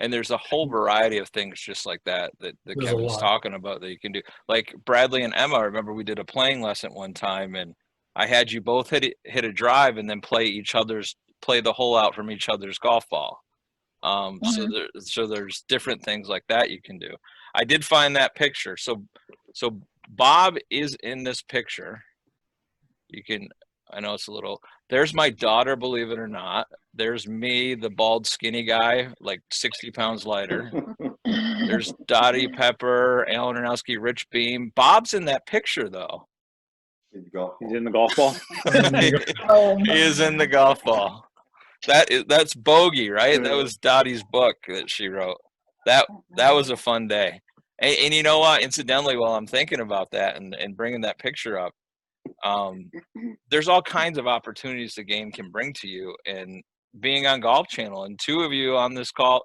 And there's a whole variety of things just like that
There's
Kevin's talking about that you can do. Like Bradley and Emma, I remember we did a playing lesson one time, and I had you both hit a drive and then play the hole out from each other's golf ball. So there's different things like that you can do. I did find that picture. So Bob is in this picture. I know it's a little, there's my daughter, believe it or not. There's me, the bald, skinny guy, like 60 pounds lighter. There's Dottie Pepper, Alan Aronowski, Rich Beam. Bob's in that picture, though.
He's in the golf ball.
He is in the golf ball. That's Bogey, right? That was Dottie's book that she wrote. That was a fun day. And you know what? Incidentally, while I'm thinking about that and bringing that picture up, there's all kinds of opportunities the game can bring to you. And being on Golf Channel, and 4 of you on this call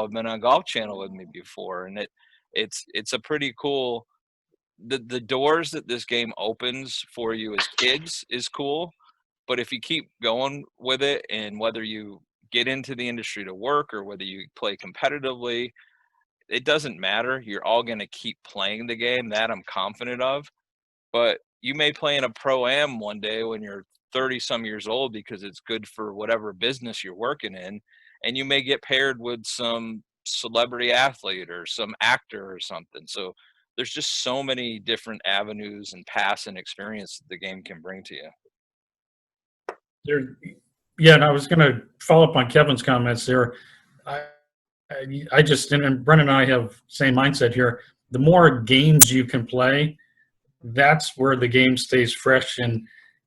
have been on Golf Channel with me before, and it's a pretty cool. The doors that this game opens for you as kids is cool, but if you keep going with it, and whether you get into the industry to work or whether you play competitively, it doesn't matter. You're all going to keep playing the game. That I'm confident of. But you may play in a pro-am one day when you're 30 some years old because it's good for whatever business you're working in, and you may get paired with some celebrity athlete or some actor or something. So there's just so many different avenues and paths and experience that the game can bring to you.
Yeah, and I was going to follow up on Kevin's comments there. I just, and Brendan and I have same mindset here. The more games you can play, that's where the game stays fresh and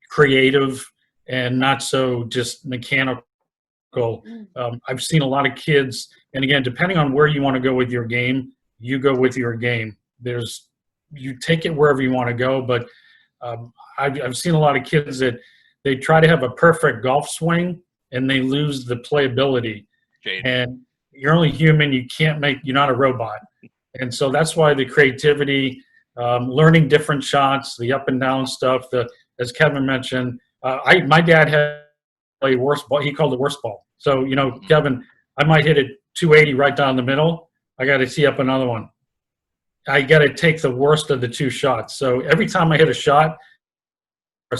creative and not so just mechanical. I've seen a lot of kids, and again, depending on where you want to go with your game, you go with your game. You take it wherever you want to go, but I've seen a lot of kids that they try to have a perfect golf swing and they lose the playability. And you're only human. You're not a robot. And so that's why the creativity, learning different shots, the up and down stuff, as Kevin mentioned, my dad had a worst ball. He called it worst ball. So, Kevin, I might hit it 280 right down the middle. I got to tee up another one. I got to take the worst of the two shots. So every time I hit a shot,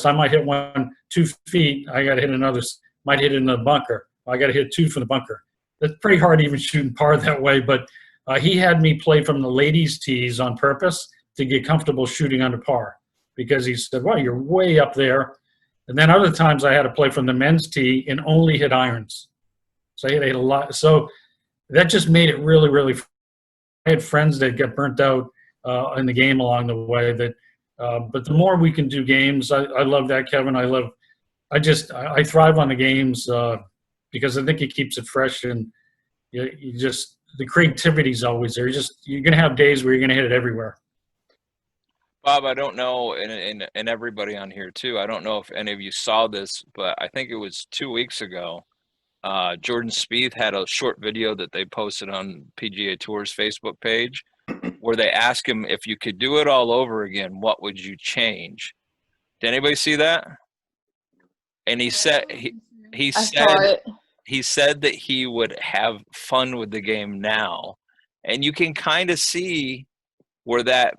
I might hit one 2 feet. I got to hit another, might hit it in the bunker. I got to hit 2 from the bunker. That's pretty hard even shooting par that way. But he had me play from the ladies' tees on purpose to get comfortable shooting under par, because he said, well, you're way up there. And then other times I had to play from the men's tee and only hit irons. So I hit a lot. So that just made it really, really fun. I had friends that got burnt out in the game along the way. But the more we can do games, I love that, Kevin. I thrive on the games because I think it keeps it fresh, and the creativity is always there. You're going to have days where you're going to hit it everywhere.
Bob, I don't know, and everybody on here too, I don't know if any of you saw this, but I think it was 2 weeks ago, Jordan Spieth had a short video that they posted on PGA Tour's Facebook page where they asked him, if you could do it all over again, what would you change? Did anybody see that? And he said he said that he would have fun with the game now. And you can kind of see where that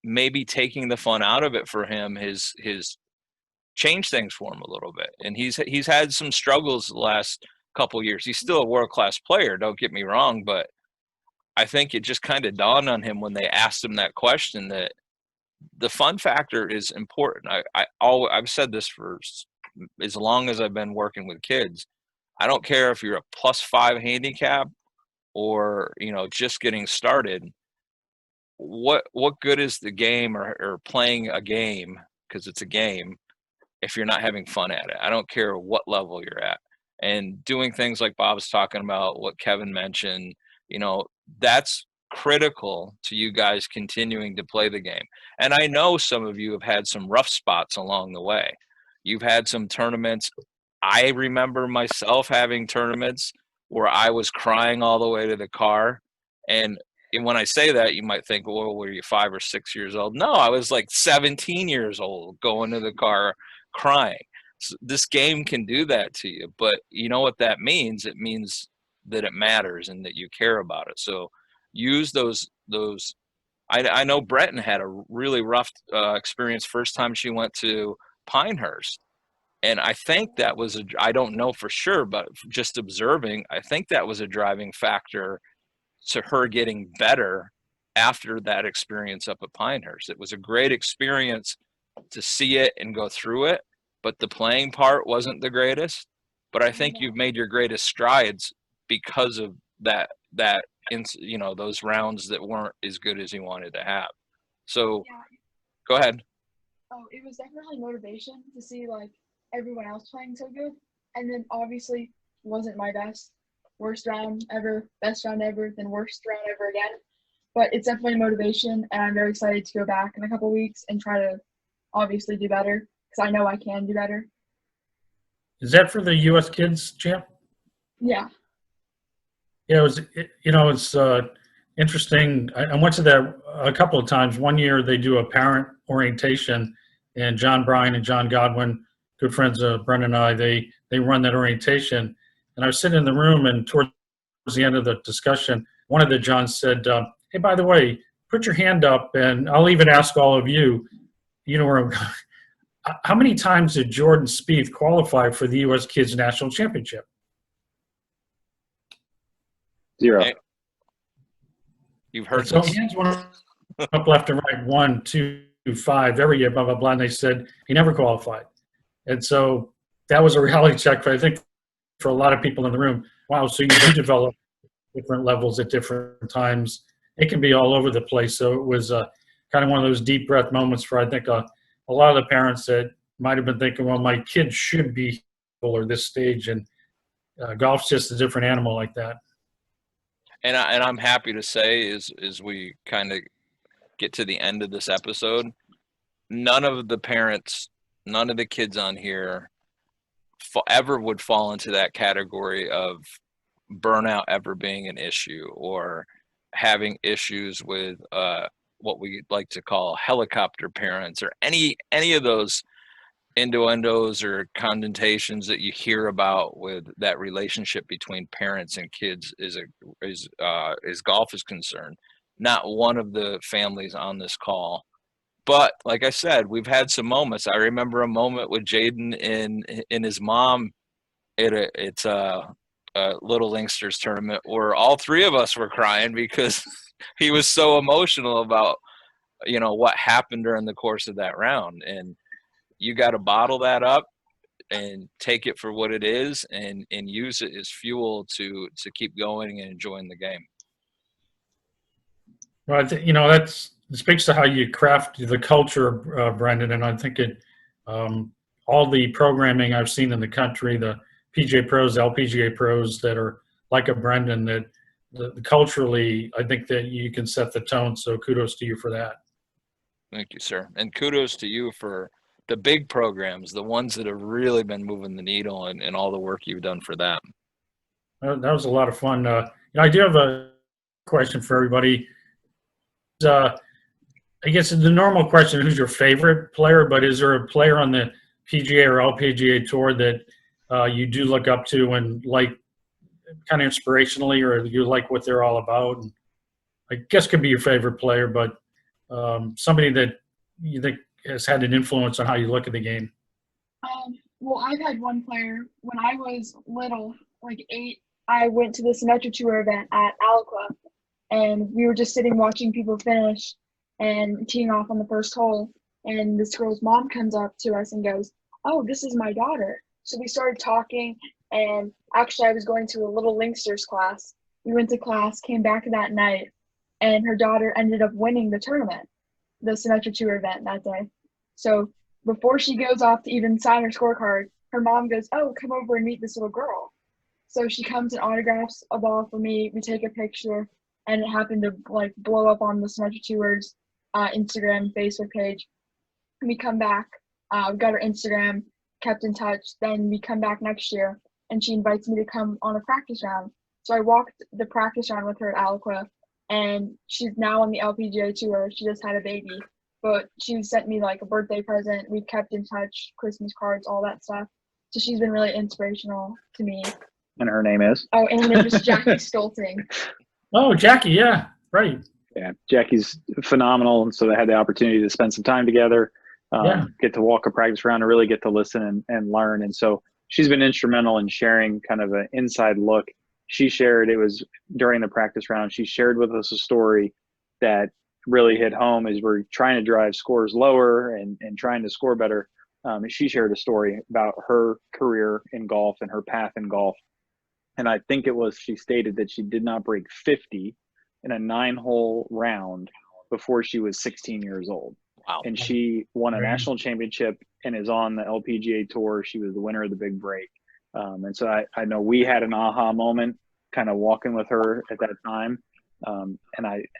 maybe taking the fun out of it for him has changed things for him a little bit. And he's had some struggles the last couple of years. He's still a world-class player, don't get me wrong, but I think it just kind of dawned on him when they asked him that question that the fun factor is important. I've said this for as long as I've been working with kids. I don't care if you're a +5 handicap or, just getting started. What good is the game or playing a game, because it's a game, if you're not having fun at it? I don't care what level you're at. And doing things like Bob's talking about, what Kevin mentioned, that's critical to you guys continuing to play the game. And I know some of you have had some rough spots along the way. You've had some tournaments. I remember myself having tournaments where I was crying all the way to the car. And when I say that, you might think, well, were you 5 or 6 years old? No, I was like 17 years old going to the car crying. So this game can do that to you. But you know what that means? It means that it matters and that you care about it. So use those. I know Breton had a really rough experience first time she went to Pinehurst. And I think that was I don't know for sure, but just observing, I think that was a driving factor to her getting better after that experience up at Pinehurst. It was a great experience to see it and go through it, but the playing part wasn't the greatest. But I think you've made your greatest strides because of those rounds that weren't as good as you wanted to have. So Go ahead.
Oh, it was definitely motivation to see everyone else playing so good. And then obviously wasn't my best. Worst round ever, best round ever, then worst round ever again. But it's definitely motivation, and I'm very excited to go back in a couple weeks and try to obviously do better, because I know I can do better.
Is that for the U.S. Kids Champ?
Yeah.
Yeah, it's interesting. I went to that a couple of times. One year they do a parent orientation, and John Bryan and John Godwin, good friends of Brendan and I, they run that orientation. And I was sitting in the room, and towards the end of the discussion, one of the Johns said, hey, by the way, put your hand up, and I'll even ask all of you, where I'm going. How many times did Jordan Spieth qualify for the U.S. Kids National Championship?
0.
You've heard
So
this.
hands went up left and right, 1, 2, 5, every year, blah, blah, blah. And they said he never qualified. And so that was a reality check for, I think, for a lot of people in the room. Wow, so you do develop different levels at different times. It can be all over the place. So it was kind of one of those deep breath moments for, I think, a lot of the parents that might have been thinking, well, my kid should be or this stage. And golf's just a different animal like that.
And I'm happy to say, as we kind of get to the end of this episode, none of the parents, none of the kids on here ever would fall into that category of burnout ever being an issue, or having issues with what we like to call helicopter parents, or any of those innuendos or connotations that you hear about with that relationship between parents and kids as golf is concerned. Not one of the families on this call. But like I said, we've had some moments. I remember a moment with Jaden and his mom at a Little Linksters tournament where all three of us were crying because he was so emotional about, what happened during the course of that round. And you got to bottle that up and take it for what it is, and use it as fuel to keep going and enjoying the game.
Well, it speaks to how you craft the culture, Brendan, and I think all the programming I've seen in the country, the PGA pros, LPGA pros that are like a Brendan, that culturally, I think that you can set the tone. So kudos to you for that.
Thank you, sir. And kudos to you for the big programs, the ones that have really been moving the needle, and all the work you've done for them.
That was a lot of fun. I do have a question for everybody. I guess the normal question, who's your favorite player, but is there a player on the PGA or LPGA tour that you do look up to and like kind of inspirationally, or you like what they're all about? And I guess could be your favorite player, but somebody that you think has had an influence on how you look at the game.
Well, I've had one player. When I was little, like 8, I went to the Symetra Tour event at Alaqua, and we were just sitting watching people finish and teeing off on the first hole. And this girl's mom comes up to us and goes, "Oh, this is my daughter." So we started talking, and actually I was going to a Little Linksters class. We went to class, came back that night, and her daughter ended up winning the tournament, the Symetra Tour event that day. So before she goes off to even sign her scorecard, her mom goes, "Oh, come over and meet this little girl." So she comes and autographs a ball for me. We take a picture, and it happened to blow up on the Symetra Tours Instagram, Facebook page. And we come back, we got her Instagram, kept in touch. Then we come back next year, and she invites me to come on a practice round. So I walked the practice round with her at Alaqua, and she's now on the LPGA tour. She just had a baby, but she sent me a birthday present. We've kept in touch, Christmas cards, all that stuff. So she's been really inspirational to me.
And her name is?
Oh, and her name is Jackie Stolting.
Oh, Jackie, yeah, right.
Yeah, Jackie's phenomenal, and so they had the opportunity to spend some time together, get to walk a practice round, and really get to listen and learn. And so she's been instrumental in sharing kind of an inside look. She shared, it was during the practice round, she shared with us a story that really hit home as we're trying to drive scores lower and trying to score better. She shared a story about her career in golf and her path in golf. And I think she stated that she did not break 50 in a 9-hole round before she was 16 years old.
Wow.
And she won a national championship and is on the LPGA tour. She was the winner of the big break. And so I know we had an aha moment kind of walking with her at that time.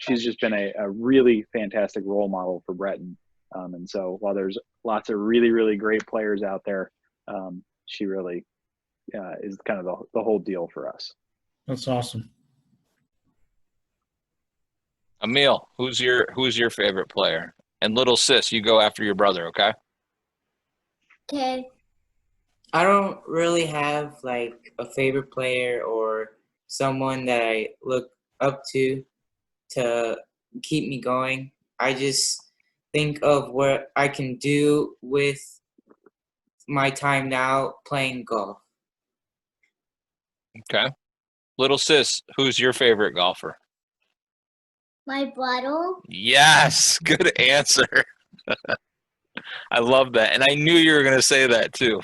She's just been a really fantastic role model for Breton. And so while there's lots of really, really great players out there, she really is kind of the whole deal for us.
That's awesome.
Emil, who's your favorite player? And little sis, you go after your brother, okay?
Okay.
I don't really have a favorite player or someone that I look up to keep me going. I just think of what I can do with my time now playing golf.
Okay. Little sis, who's your favorite golfer?
My bottle.
Yes, good answer. I love that. And I knew you were going to say that too.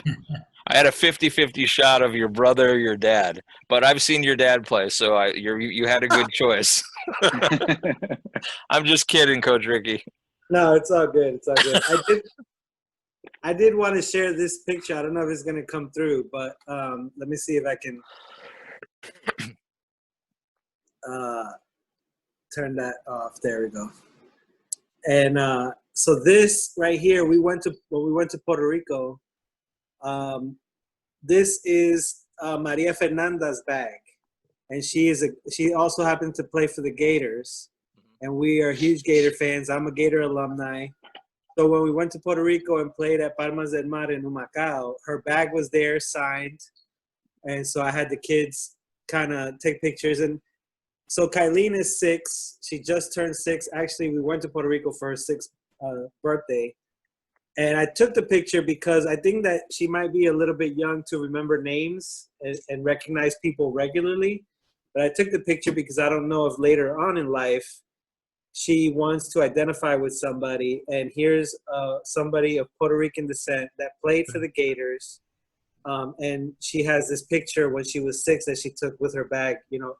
I had a 50-50 shot of your brother or your dad, but I've seen your dad play, so you had a good choice. I'm just kidding, Coach Ricky.
No, it's all good. It's all good. I did want to share this picture. I don't know if it's gonna come through, but let me see if I can turn that off. There we go. And so this right here, when we went to Puerto Rico. This is Maria Fernanda's bag, and she also happens to play for the Gators, and we are huge Gator fans. I'm a Gator alumni. So when we went to Puerto Rico and played at Palmas del Mar in Humacao, her bag was there signed, and so I had the kids kind of take pictures. And so Kylene is 6. She just turned 6. Actually, we went to Puerto Rico for her 6th birthday. And I took the picture because I think that she might be a little bit young to remember names and recognize people regularly. But I took the picture because I don't know if later on in life she wants to identify with somebody. And here's somebody of Puerto Rican descent that played for the Gators. And she has this picture when she was 6 that she took with her bag,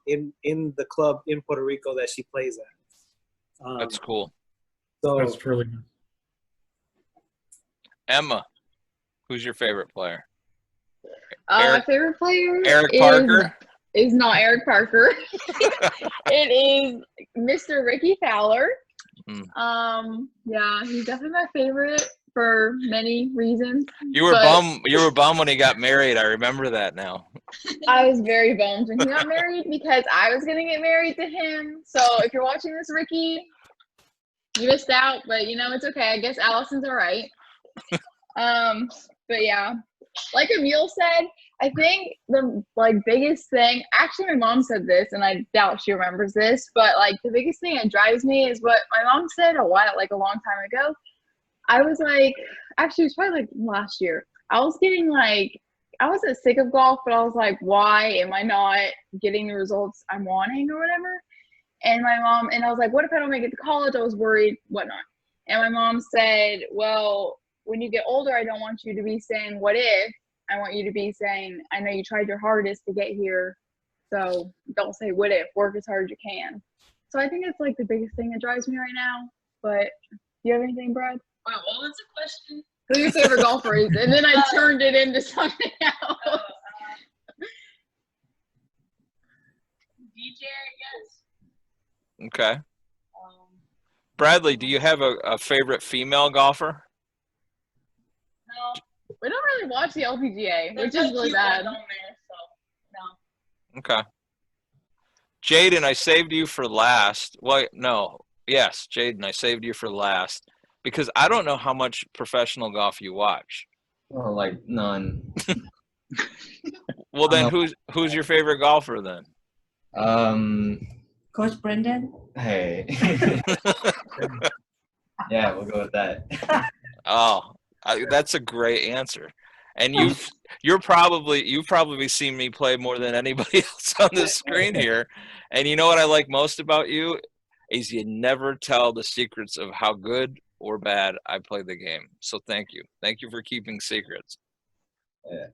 in the club in Puerto Rico that she plays at.
That's cool.
So
That's really good.
Emma, who's your favorite player?
My favorite player
Eric Parker?
Is not Eric Parker. It is Mr. Ricky Fowler. Yeah, he's definitely my favorite for many reasons.
You were bummed when he got married. I remember that now.
I was very bummed when he got married because I was gonna get married to him. So if you're watching this, Ricky, you missed out, but it's okay. I guess Allison's all right. But yeah, like Emil said, I think the biggest thing, actually my mom said this and I doubt she remembers this, but the biggest thing that drives me is what my mom said a long time ago. I was actually it was probably last year. I was getting I wasn't sick of golf, but I was like, why am I not getting the results I'm wanting or whatever? And I was like, what if I don't make it to college? I was worried, whatnot. And my mom said, well, when you get older, I don't want you to be saying, what if? I want you to be saying, I know you tried your hardest to get here. So don't say, what if? Work as hard as you can. So I think it's the biggest thing that drives me right now. But do you have anything, Brad?
Wait, what was the question?
Who's your favorite golfer is? And then I turned it into something else.
DJ, I guess.
Okay. Bradley, do you have a favorite female golfer?
No.
We don't really watch the LPGA, which is really bad.
On there, so no.
Okay. Jaden, I saved you for last. Well, no. Yes, Jaden, I saved you for last because I don't know how much professional golf you watch.
Well, none.
Well, then who's your favorite golfer then?
Coach Brendon?
Hey. Yeah, we'll go with that.
Oh, that's a great answer. And you've probably seen me play more than anybody else on the screen here. And you know what I like most about you is you never tell the secrets of how good or bad I play the game. So thank you. Thank you for keeping secrets.
Yeah.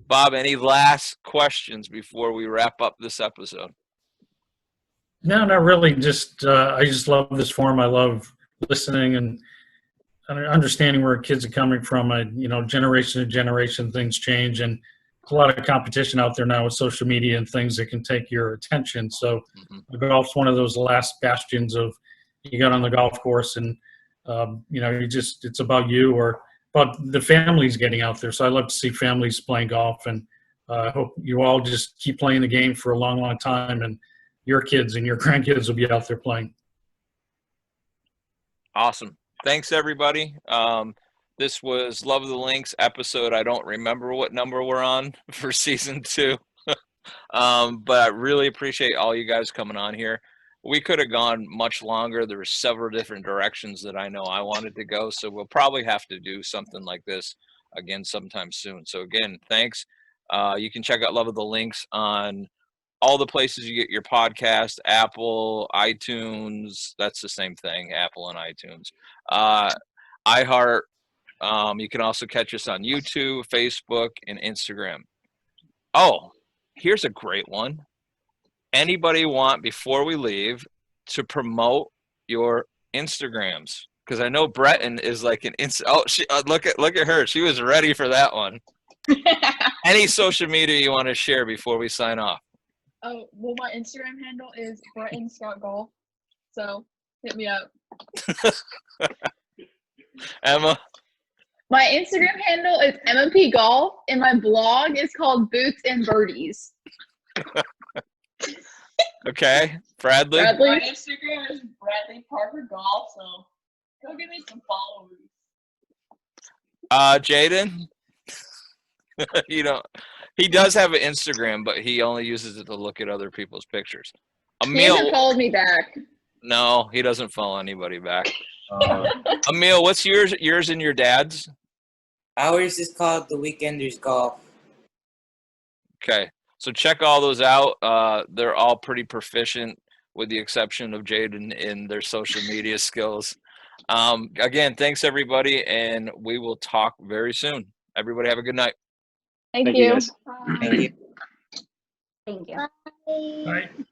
Bob, any last questions before we wrap up this episode?
No, not really. Just I just love this forum. I love listening and understanding where kids are coming from. Generation to generation, things change, and there's a lot of competition out there now with social media and things that can take your attention. So the golf's one of those last bastions of you got on the golf course, and it's about you or about the families getting out there. So I love to see families playing golf, and I hope you all just keep playing the game for a long, long time, and your kids and your grandkids will be out there playing.
Awesome. Thanks, everybody. This was Love of the Links episode. I don't remember what number we're on for season 2. But I really appreciate all you guys coming on here. We could have gone much longer. There were several different directions that I know I wanted to go. So we'll probably have to do something like this again sometime soon. So again, thanks. You can check out Love of the Links on all the places you get your podcast, Apple, iTunes. That's the same thing, Apple and iTunes. iHeart. You can also catch us on YouTube, Facebook, and Instagram. Oh, here's a great one. Anybody want, before we leave, to promote your Instagrams? Because I know Breton is like an look at her. She was ready for that one. Any social media you want to share before we sign off?
Oh, well, my Instagram handle is Breton Scout Golf. So hit me up.
Emma?
My Instagram handle is Emma P Golf, and my blog is called Boots and Birdies.
Okay. Bradley?
My Instagram is Bradley Parker Golf, so go give me some followers.
Jaden? He does have an Instagram, but he only uses it to look at other people's pictures.
He hasn't followed me back.
No, he doesn't follow anybody back. Emil, what's yours and your dad's?
Ours is called The Weekenders Golf.
Okay, so check all those out. They're all pretty proficient, with the exception of Jaden in their social media skills. Again, thanks everybody, and we will talk very soon. Everybody have a good night.
Thank you.
Guys.
Thank you.
Thank you.
Bye.
Bye.